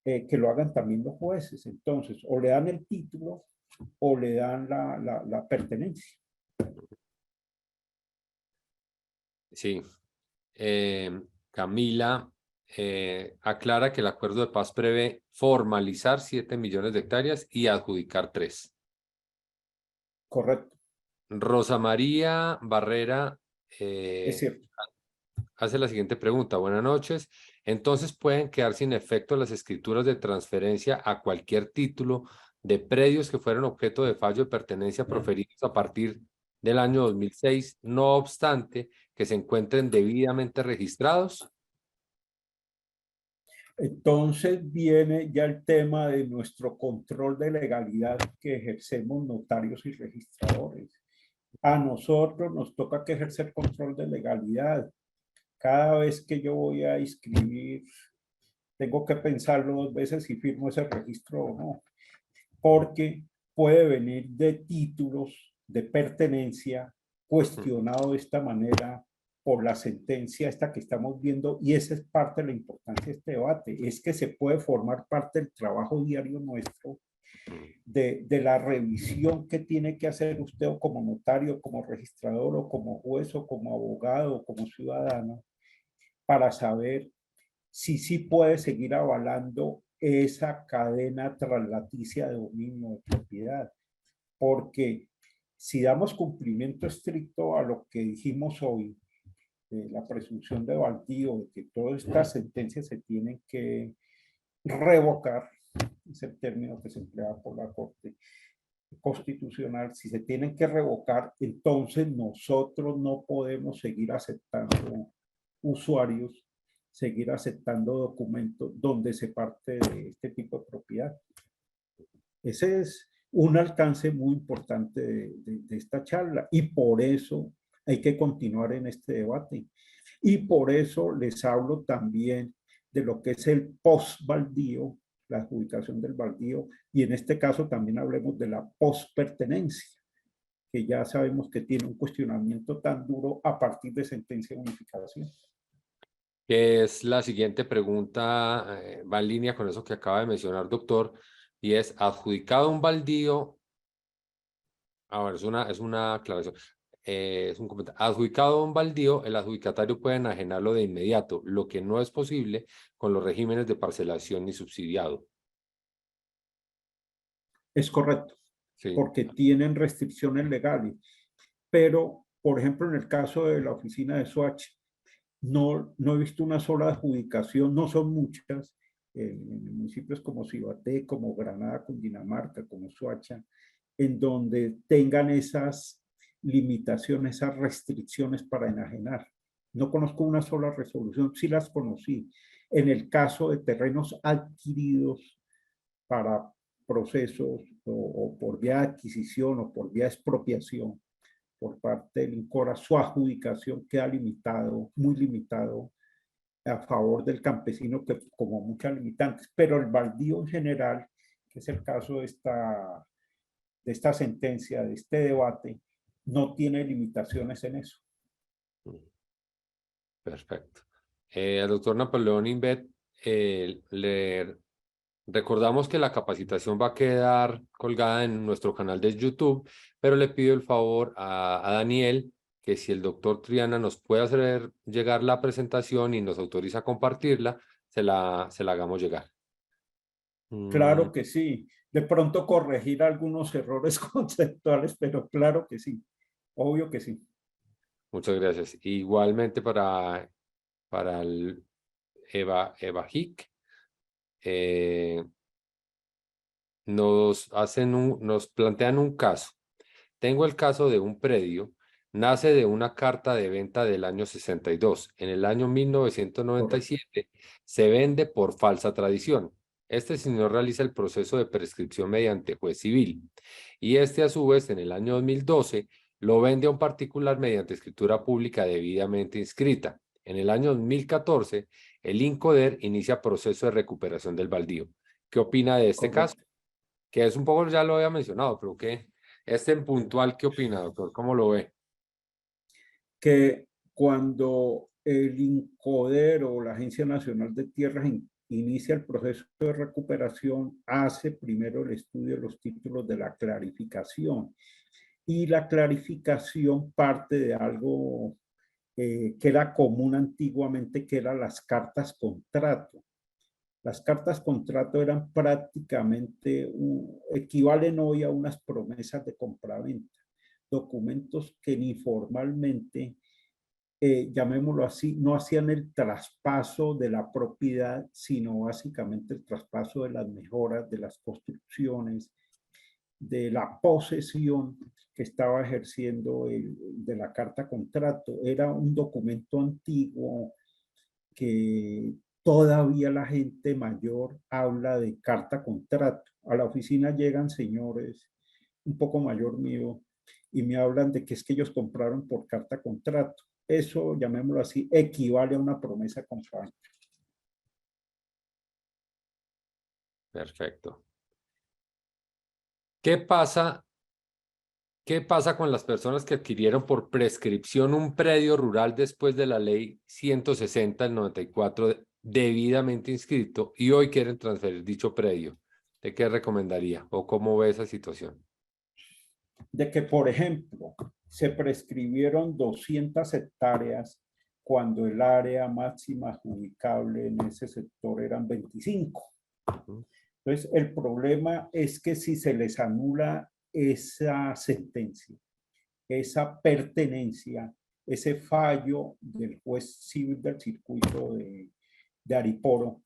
que lo hagan también los jueces. Entonces, o le dan el título o le dan la pertenencia. Sí. Camila aclara que el acuerdo de paz prevé formalizar 7 millones de hectáreas y adjudicar 3. Correcto. Rosa María Barrera Es cierto. hace la siguiente pregunta. Buenas noches. Entonces, ¿pueden quedar sin efecto las escrituras de transferencia a cualquier título de predios que fueron objeto de fallo de pertenencia proferidos a partir del año 2006, no obstante que se encuentren debidamente registrados? Entonces viene ya el tema de nuestro control de legalidad que ejercemos notarios y registradores. A nosotros nos toca que ejercer control de legalidad. Cada vez que yo voy a inscribir, tengo que pensarlo 2 veces si firmo ese registro o no, porque puede venir de títulos de pertenencia cuestionado de esta manera por la sentencia esta que estamos viendo, y esa es parte de la importancia de este debate, es que se puede formar parte del trabajo diario nuestro, de la revisión que tiene que hacer usted o como notario, como registrador o como juez o como abogado o como ciudadano, para saber si sí puede seguir avalando esa cadena traslaticia de dominio de propiedad. Porque si damos cumplimiento estricto a lo que dijimos hoy, la presunción de baldío, de que todas estas sentencias se tienen que revocar, es el término que se emplea por la Corte Constitucional, si se tienen que revocar, entonces nosotros no podemos seguir aceptando usuarios, seguir aceptando documentos donde se parte de este tipo de propiedad. Ese es un alcance muy importante de esta charla y por eso hay que continuar en este debate. Y por eso les hablo también de lo que es el post-baldío, la adjudicación del baldío, y en este caso también hablemos de la post-pertenencia, que ya sabemos que tiene un cuestionamiento tan duro a partir de sentencia de unificación. Que es la siguiente pregunta, va en línea con eso que acaba de mencionar, doctor, y es: adjudicado un baldío Ahora, es una aclaración. Es un comentario. Adjudicado un baldío, el adjudicatario puede enajenarlo de inmediato, lo que no es posible con los regímenes de parcelación y subsidiado. Es correcto, Sí. porque tienen restricciones legales. Pero, por ejemplo, en el caso de la oficina de Soacha, no he visto una sola adjudicación, no son muchas, en municipios como Cibaté, como Granada, Cundinamarca, como Soacha, en donde tengan esas limitaciones, esas restricciones para enajenar. No conozco una sola resolución, sí las conocí. En el caso de terrenos adquiridos para procesos o por vía de adquisición o por vía de expropiación por parte del INCORA, su adjudicación queda limitado, muy limitado a favor del campesino, que como muchas limitantes, pero el baldío en general, que es el caso de esta sentencia, de este debate, no tiene limitaciones en eso. Perfecto. Al doctor Napoleón Invet, le recordamos que la capacitación va a quedar colgada en nuestro canal de YouTube, pero le pido el favor a Daniel que si el doctor Triana nos puede hacer llegar la presentación y nos autoriza a compartirla, se la hagamos llegar. Claro que sí. De pronto corregir algunos errores conceptuales, pero claro que sí. Obvio que sí. Muchas gracias. Igualmente para el Eva Hick, nos plantean un caso. Tengo el caso de un predio, nace de una carta de venta del año 62. En el año 1997 se vende por falsa tradición. Este señor realiza el proceso de prescripción mediante juez civil y este a su vez en el año 2012 lo vende a un particular mediante escritura pública debidamente inscrita. En el año 2014 el INCODER inicia proceso de recuperación del baldío. ¿Qué opina de este caso? Correcto. Que es un poco, ya lo había mencionado, pero que en puntual, ¿qué opina, doctor? ¿Cómo lo ve? Que cuando el INCODER o la Agencia Nacional de Tierras inicia el proceso de recuperación, hace primero el estudio de los títulos de la clarificación. Y la clarificación parte de algo que era común antiguamente, que eran las cartas contrato. Las cartas contrato eran prácticamente, equivalen hoy a unas promesas de compraventa, documentos que ni formalmente, llamémoslo así, no hacían el traspaso de la propiedad, sino básicamente el traspaso de las mejoras, de las construcciones, de la posesión que estaba ejerciendo de la carta contrato. Era un documento antiguo que todavía la gente mayor habla de carta contrato. A la oficina llegan señores un poco mayor mío y me hablan de que es que ellos compraron por carta contrato. Eso, llamémoslo así, equivale a una promesa compraventa. Perfecto. ¿Qué pasa con las personas que adquirieron por prescripción un predio rural después de la ley 160 del 94 debidamente inscrito y hoy quieren transferir dicho predio? ¿De qué recomendaría o cómo ve esa situación? De que, por ejemplo, se prescribieron 200 hectáreas cuando el área máxima adjudicable en ese sector eran 25. Entonces, el problema es que si se les anula esa sentencia, esa pertenencia, ese fallo del juez civil del circuito de Ariporo,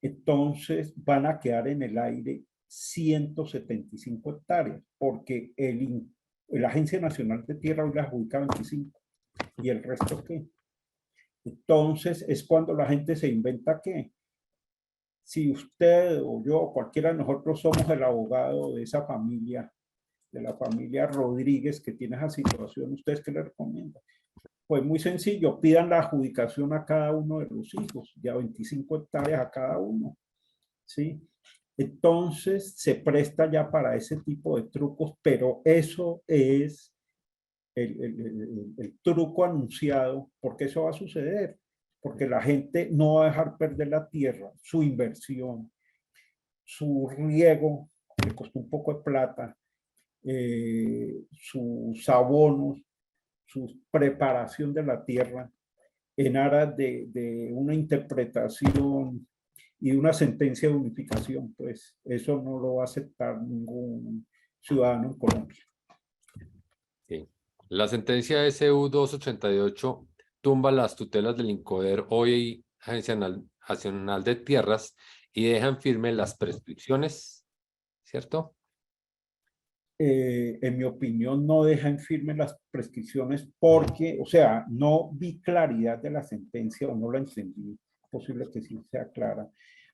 entonces van a quedar en el aire 175 hectáreas, porque la Agencia Nacional de Tierra hoy la adjudica 25. ¿Y el resto qué? Entonces es cuando la gente se inventa que si usted o yo o cualquiera de nosotros somos el abogado de esa familia, de la familia Rodríguez que tiene esa situación, ¿ustedes qué le recomiendan? Pues muy sencillo, pidan la adjudicación a cada uno de los hijos, ya 25 hectáreas a cada uno, ¿sí? Entonces se presta ya para ese tipo de trucos, pero eso es el truco anunciado, porque eso va a suceder, porque la gente no va a dejar perder la tierra, su inversión, su riego, le costó un poco de plata, sus abonos, su preparación de la tierra en aras de una interpretación y una sentencia de unificación, pues eso no lo va a aceptar ningún ciudadano en Colombia. Sí. La sentencia SU 288 tumba las tutelas del INCODER, hoy Agencia Nacional de Tierras, y dejan firme las prescripciones, ¿cierto? En mi opinión, no deja en firme las prescripciones porque, o sea, no vi claridad de la sentencia o no la entendí, es posible que sí sea clara,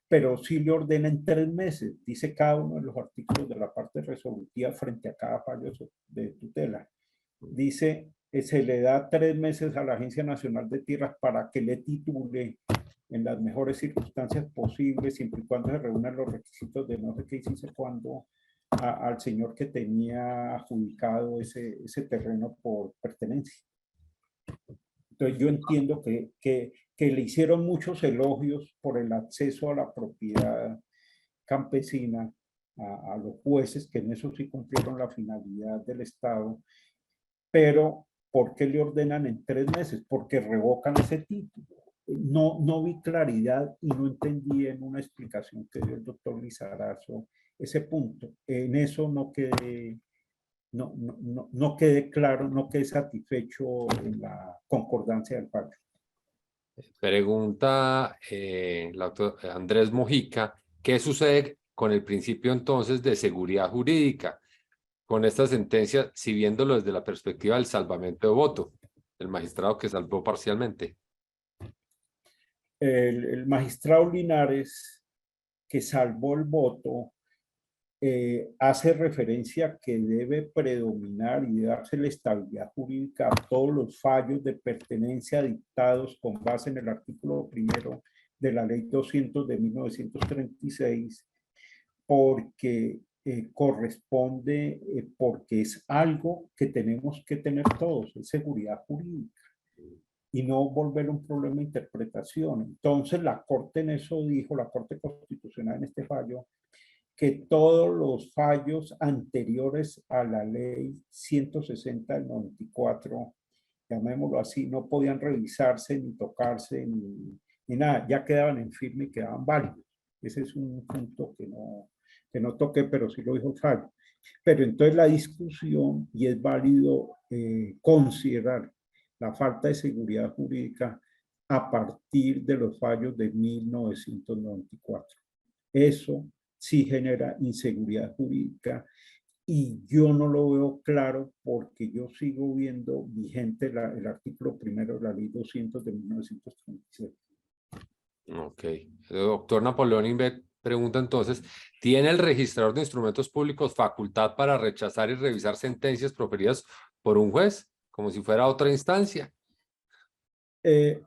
pero sí le ordena en 3 meses, dice cada uno de los artículos de la parte resolutiva frente a cada fallo de tutela. Dice, se le da 3 meses a la Agencia Nacional de Tierras para que le titule en las mejores circunstancias posibles, siempre y cuando se reúnan los requisitos de no sé qué hiciste cuando al señor que tenía adjudicado ese terreno por pertenencia. Entonces yo entiendo que le hicieron muchos elogios por el acceso a la propiedad campesina a los jueces, que en eso sí cumplieron la finalidad del Estado, pero ¿por qué le ordenan en 3 meses? Porque revocan ese título. No vi claridad y no entendí en una explicación que dio el doctor Lizarazo ese punto. En eso no quedé claro, no quedé satisfecho en la concordancia del fallo. Pregunta Andrés Mojica, ¿qué sucede con el principio entonces de seguridad jurídica con esta sentencia, si viéndolo desde la perspectiva del salvamento de voto, el magistrado que salvó parcialmente? El magistrado Linares, que salvó el voto, hace referencia a que debe predominar y darse la estabilidad jurídica a todos los fallos de pertenencia dictados con base en el artículo 1 de la Ley 200 de 1936, porque corresponde, porque es algo que tenemos que tener todos, es seguridad jurídica, y no volver un problema de interpretación. Entonces la Corte en eso dijo, la Corte Constitucional en este fallo, que todos los fallos anteriores a la ley 160 del 94, llamémoslo así, no podían revisarse, ni tocarse, ni nada, ya quedaban en firme y quedaban válidos. Ese es un punto que no toqué, pero sí lo dijo el fallo. Pero entonces la discusión, y es válido considerar la falta de seguridad jurídica a partir de los fallos de 1994. Eso sí genera inseguridad jurídica y yo no lo veo claro porque yo sigo viendo vigente el artículo 1 de la ley 200 de 1936. Ok. El doctor Napoleón Invet pregunta entonces, ¿tiene el registrador de instrumentos públicos facultad para rechazar y revisar sentencias proferidas por un juez, como si fuera otra instancia?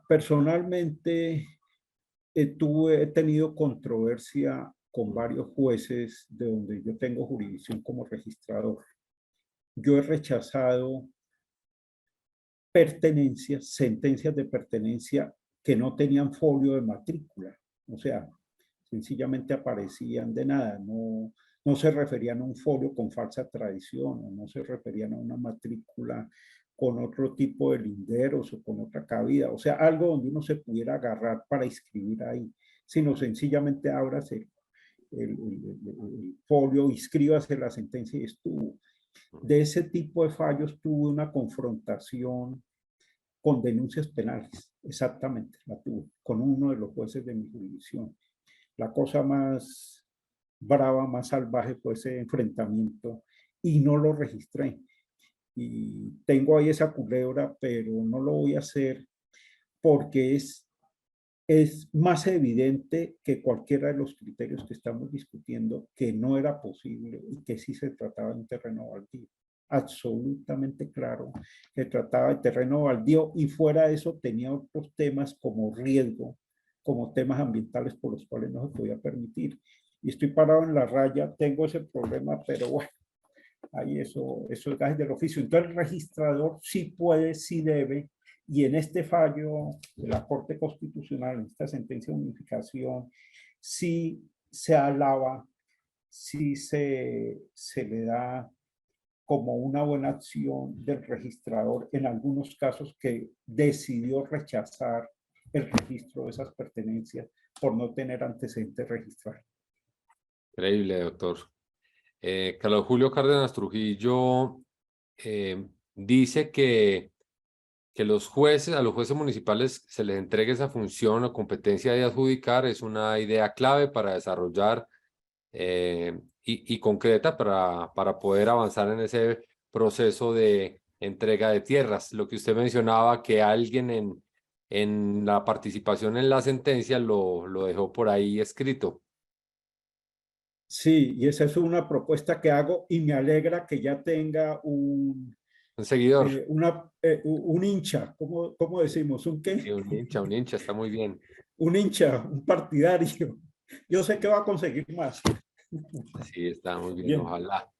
Personalmente, he tenido controversia con varios jueces de donde yo tengo jurisdicción como registrador. Yo he rechazado pertenencias, sentencias de pertenencia que no tenían folio de matrícula. O sea, sencillamente aparecían de nada, no se referían a un folio con falsa tradición, no se referían a una matrícula con otro tipo de linderos o con otra cabida, o sea, algo donde uno se pudiera agarrar para inscribir ahí, sino sencillamente ábrase el folio, inscríbase la sentencia y estuvo. De ese tipo de fallos tuve una confrontación con denuncias penales, exactamente, la tuve, con uno de los jueces de mi jurisdicción. La cosa más brava, más salvaje fue ese enfrentamiento y no lo registré. Y tengo ahí esa culebra, pero no lo voy a hacer porque es más evidente que cualquiera de los criterios que estamos discutiendo que no era posible y que sí se trataba de un terreno baldío. Absolutamente claro que trataba de terreno baldío y fuera de eso tenía otros temas como riesgo, como temas ambientales por los cuales no se podía permitir. Y estoy parado en la raya, tengo ese problema, pero bueno, ahí eso es gajes del oficio. Entonces el registrador sí puede, sí debe, y en este fallo de la Corte Constitucional, en esta sentencia de unificación, sí se alaba, sí se le da como una buena acción del registrador en algunos casos que decidió rechazar el registro de esas pertenencias por no tener antecedentes registrados. Increíble, doctor. Carlos Julio Cárdenas Trujillo dice que a los jueces municipales se les entregue esa función o competencia de adjudicar es una idea clave para desarrollar y concreta para poder avanzar en ese proceso de entrega de tierras. Lo que usted mencionaba, que alguien en la participación en la sentencia lo dejó por ahí escrito. Sí, y esa es una propuesta que hago y me alegra que ya tenga Un seguidor. un hincha, ¿cómo decimos? ¿Un qué? Sí, un hincha, está muy bien. Un hincha, un partidario. Yo sé que va a conseguir más. Sí, está muy bien, Bien. ojalá.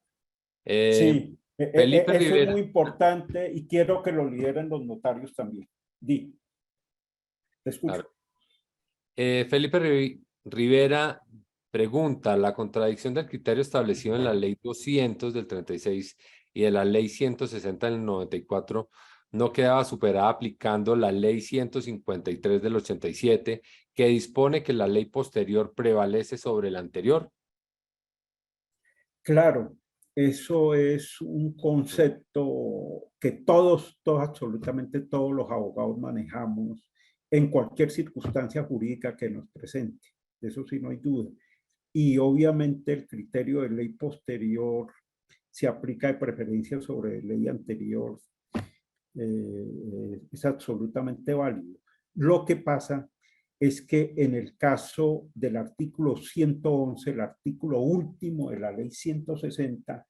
Sí, Felipe eso es Rivera. muy importante y quiero que lo lideren los notarios también. Di, te escucho. Claro. Felipe Rivera pregunta, la contradicción del criterio establecido en la ley 200 del 36 y de la ley 160 del 94 no quedaba superada aplicando la ley 153 del 87 que dispone que la ley posterior prevalece sobre la anterior. Claro, eso es un concepto que todos, absolutamente todos los abogados manejamos en cualquier circunstancia jurídica que nos presente. De eso sí no hay duda. Y obviamente el criterio de ley posterior se aplica de preferencia sobre ley anterior. Es absolutamente válido. Lo que pasa es que en el caso del artículo 111, el artículo último de la ley 160,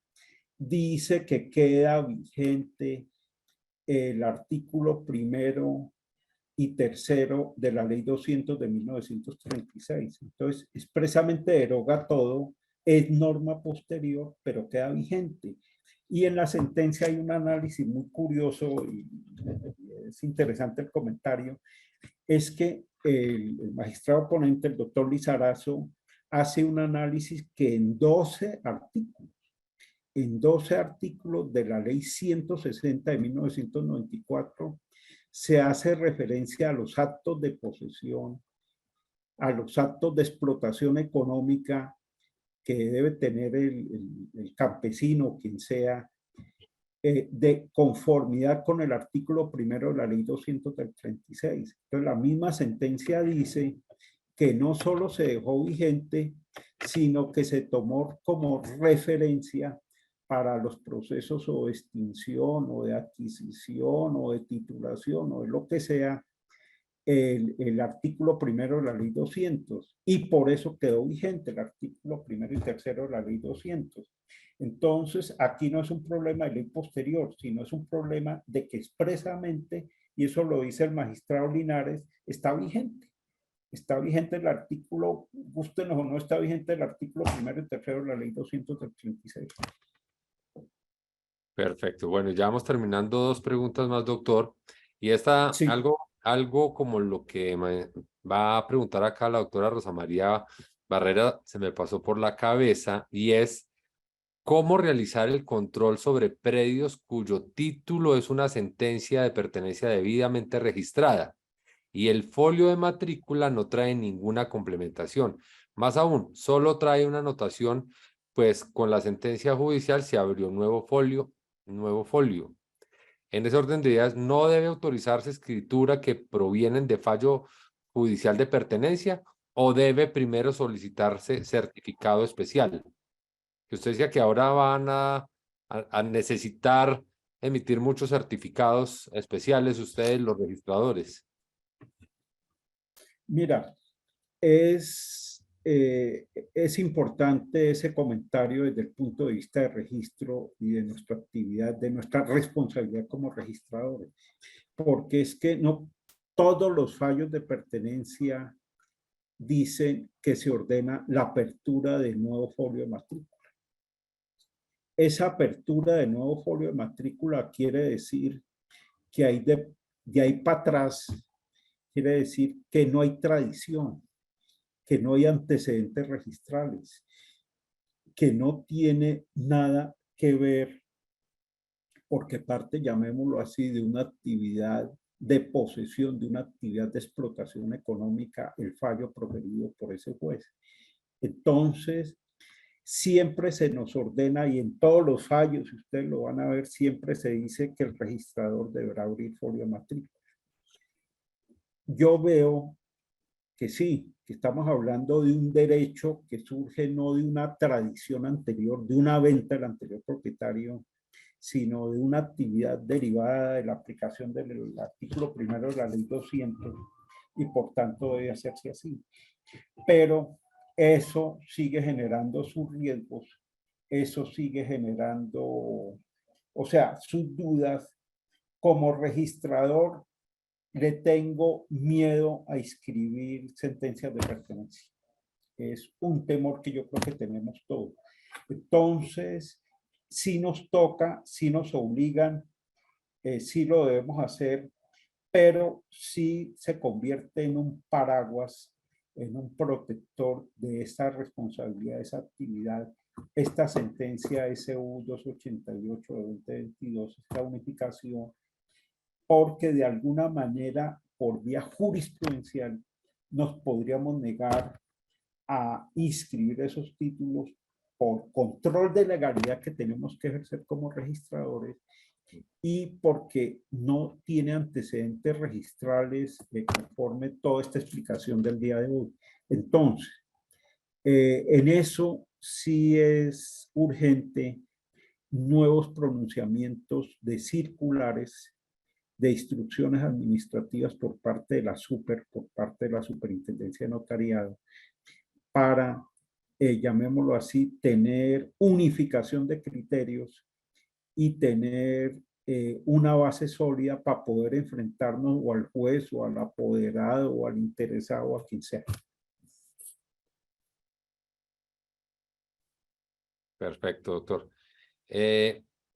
dice que queda vigente el artículo primero y tercero de la ley 200 de 1936. Entonces, expresamente deroga todo, es norma posterior, pero queda vigente. Y en la sentencia hay un análisis muy curioso y es interesante el comentario, es que el magistrado ponente, el doctor Lizarazo, hace un análisis que en 12 artículos de la ley 160 de 1994 se hace referencia a los actos de posesión, a los actos de explotación económica que debe tener el campesino, quien sea, de conformidad con el artículo primero de la ley 200 del 36. Entonces, la misma sentencia dice que no solo se dejó vigente, sino que se tomó como referencia para los procesos o de extinción o de adquisición o de titulación o de lo que sea, el artículo primero de la ley 200 y por eso quedó vigente el artículo primero y tercero de la ley 200. Entonces, aquí no es un problema de ley posterior, sino es un problema de que expresamente, y eso lo dice el magistrado Linares, está vigente. Está vigente el artículo, gústenos o no, está vigente el artículo primero y tercero de la ley 200 del 36. Perfecto. Bueno, ya vamos terminando, dos preguntas más, doctor. Y esta, Sí. algo como lo que me va a preguntar acá la doctora Rosa María Barrera se me pasó por la cabeza y es cómo realizar el control sobre predios cuyo título es una sentencia de pertenencia debidamente registrada y el folio de matrícula no trae ninguna complementación. Más aún, solo trae una anotación, pues con la sentencia judicial se abrió un nuevo folio. En ese orden de ideas, no debe autorizarse escritura que provienen de fallo judicial de pertenencia o debe primero solicitarse certificado especial. Que usted decía que ahora van a necesitar emitir muchos certificados especiales ustedes, los registradores. Mira, es importante ese comentario desde el punto de vista de registro y de nuestra actividad, de nuestra responsabilidad como registradores, porque es que no todos los fallos de pertenencia dicen que se ordena la apertura de nuevo folio de matrícula. Esa apertura de nuevo folio de matrícula quiere decir que hay de ahí para atrás, quiere decir que no hay tradición, que no hay antecedentes registrales, que no tiene nada que ver porque parte, llamémoslo así, de una actividad de posesión, de una actividad de explotación económica, el fallo proferido por ese juez. Entonces, siempre se nos ordena, y en todos los fallos, si ustedes lo van a ver, siempre se dice que el registrador deberá abrir folio de matrícula. Yo veo que sí, que estamos hablando de un derecho que surge no de una tradición anterior, de una venta del anterior propietario, sino de una actividad derivada de la aplicación del artículo primero de la ley 200, y por tanto debe hacerse así. Pero eso sigue generando sus riesgos, eso sigue generando, o sea, sus dudas. Como registrador, le tengo miedo a escribir sentencias de pertenencia. Es un temor que yo creo que tenemos todos. Entonces, si nos toca, si nos obligan, sí lo debemos hacer, pero sí se convierte en un paraguas, en un protector de esa responsabilidad, de esa actividad. Esta sentencia SU 288 de 2022, esta unificación, porque de alguna manera, por vía jurisprudencial, nos podríamos negar a inscribir esos títulos por control de legalidad que tenemos que ejercer como registradores, y porque no tiene antecedentes registrales conforme toda esta explicación del día de hoy. Entonces, en eso sí es urgente nuevos pronunciamientos de circulares, de instrucciones administrativas por parte de la por parte de la Superintendencia de Notariado, para, llamémoslo así, tener unificación de criterios y tener una base sólida para poder enfrentarnos o al juez o al apoderado o al interesado o a quien sea. Perfecto, doctor.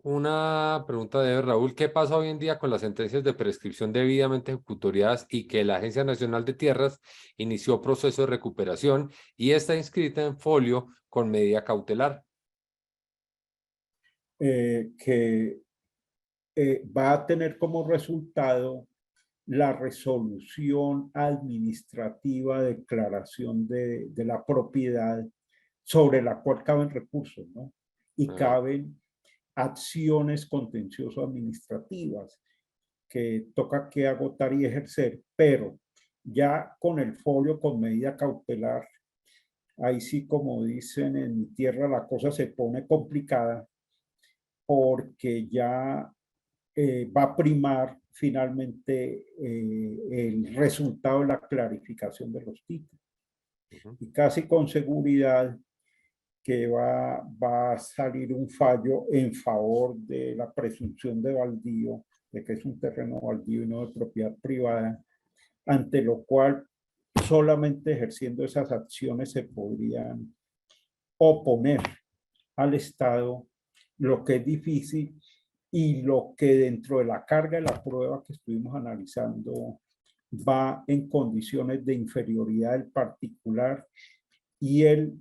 Una pregunta de Raúl: ¿qué pasa hoy en día con las sentencias de prescripción debidamente ejecutoriadas y que la Agencia Nacional de Tierras inició proceso de recuperación y está inscrita en folio con medida cautelar? Que va a tener como resultado la resolución administrativa de declaración de la propiedad sobre la cual caben recursos, ¿no? Y caben acciones contencioso-administrativas que toca que agotar y ejercer, pero ya con el folio con medida cautelar, ahí sí, como dicen en mi tierra, la cosa se pone complicada, porque ya va a primar finalmente el resultado de la clarificación de los títulos. Y casi con seguridad que va a salir un fallo en favor de la presunción de baldío, de que es un terreno baldío y no de propiedad privada, ante lo cual solamente ejerciendo esas acciones se podrían oponer al Estado, lo que es difícil, y lo que dentro de la carga de la prueba que estuvimos analizando va en condiciones de inferioridad del particular y el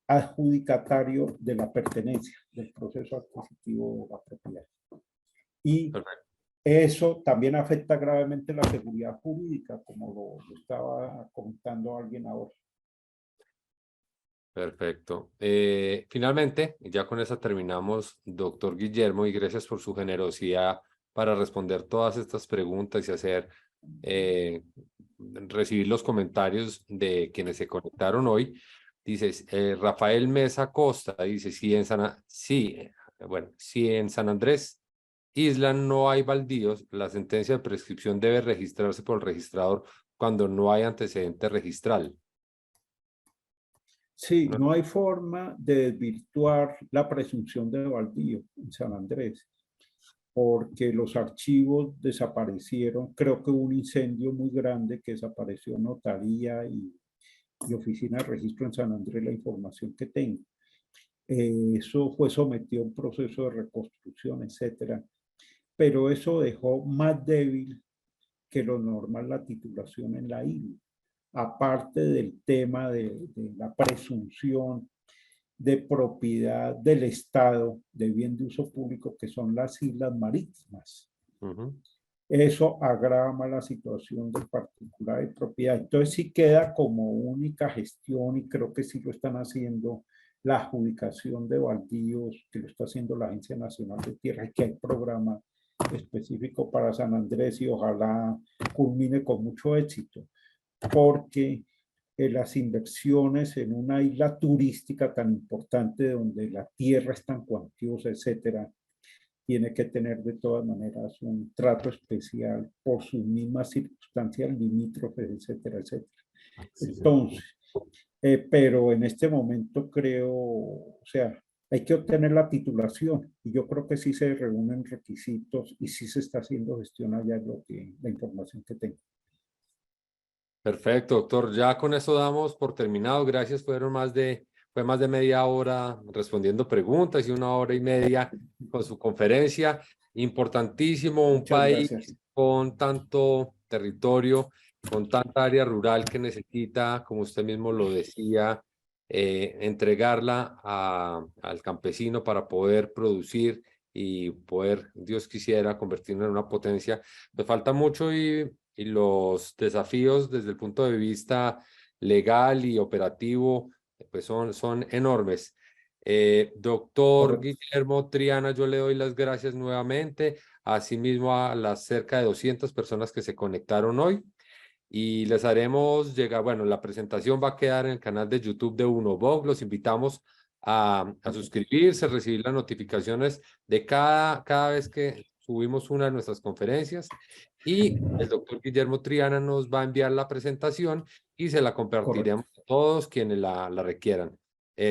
adjudicatario de la pertenencia del proceso adquisitivo de la propiedad. Y eso también afecta gravemente la seguridad jurídica, como lo estaba comentando alguien ahora. Perfecto. Finalmente, ya con eso terminamos, doctor Guillermo, y gracias por su generosidad para responder todas estas preguntas y recibir los comentarios de quienes se conectaron hoy. Dices, Rafael Mesa Costa dice: si en San Andrés Isla no hay baldíos, la sentencia de prescripción debe registrarse por el registrador cuando no hay antecedente registral. Sí, no hay forma de desvirtuar la presunción de baldío en San Andrés, porque los archivos desaparecieron. Creo que hubo un incendio muy grande que desapareció notaría y oficina de registro en San Andrés, la información que tengo. Eso fue sometido a un proceso de reconstrucción, etcétera. Pero eso dejó más débil que lo normal la titulación en la isla. Aparte del tema de la presunción de propiedad del Estado, de bien de uso público, que son las islas marítimas. Eso agrava más la situación del particular de propiedad. Entonces sí queda como única gestión, y creo que sí lo están haciendo, la adjudicación de baldíos, que lo está haciendo la Agencia Nacional de Tierra, y que hay programa específico para San Andrés, y ojalá culmine con mucho éxito, porque las inversiones en una isla turística tan importante, donde la tierra es tan cuantiosa, etcétera, tiene que tener de todas maneras un trato especial por sus mismas circunstancias limítrofes, etcétera, etcétera. Entonces, pero en este momento creo, o sea, hay que obtener la titulación, y yo creo que sí se reúnen requisitos y sí se está haciendo gestión allá, la información que tengo. Perfecto, doctor. Ya con eso damos por terminado. Gracias. Fue más de media hora respondiendo preguntas y 1 hora y media con su conferencia. Importantísimo, un Muchas país gracias. con tanto territorio, con tanta área rural que necesita, como usted mismo lo decía, entregarla al campesino para poder producir y poder, Dios quisiera, convertirlo en una potencia. Pues falta mucho y los desafíos desde el punto de vista legal y operativo pues son enormes. Doctor Guillermo Triana, yo le doy las gracias nuevamente, asimismo a las cerca de 200 personas que se conectaron hoy, y les haremos llegar, bueno, la presentación va a quedar en el canal de YouTube de UNOVOC. Los invitamos a suscribirse, recibir las notificaciones de cada vez que subimos una de nuestras conferencias, y el doctor Guillermo Triana nos va a enviar la presentación y se la compartiremos a todos quienes la requieran.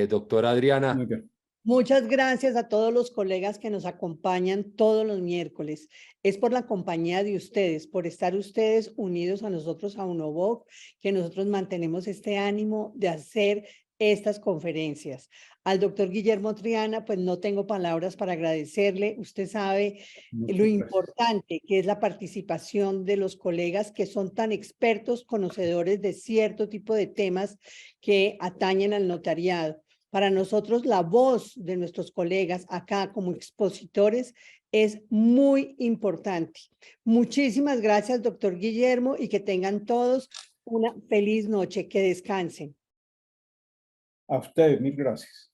Doctora Adriana. Muy bien. Muchas gracias a todos los colegas que nos acompañan todos los miércoles. Es por la compañía de ustedes, por estar ustedes unidos a nosotros, a UNOVOC, que nosotros mantenemos este ánimo de hacer estas conferencias. Al doctor Guillermo Triana, pues no tengo palabras para agradecerle. Usted sabe lo importante que es la participación de los colegas que son tan expertos, conocedores de cierto tipo de temas que atañen al notariado. Para nosotros, la voz de nuestros colegas acá como expositores es muy importante. Muchísimas gracias, doctor Guillermo, y que tengan todos una feliz noche. Que descansen. A ustedes, mil gracias.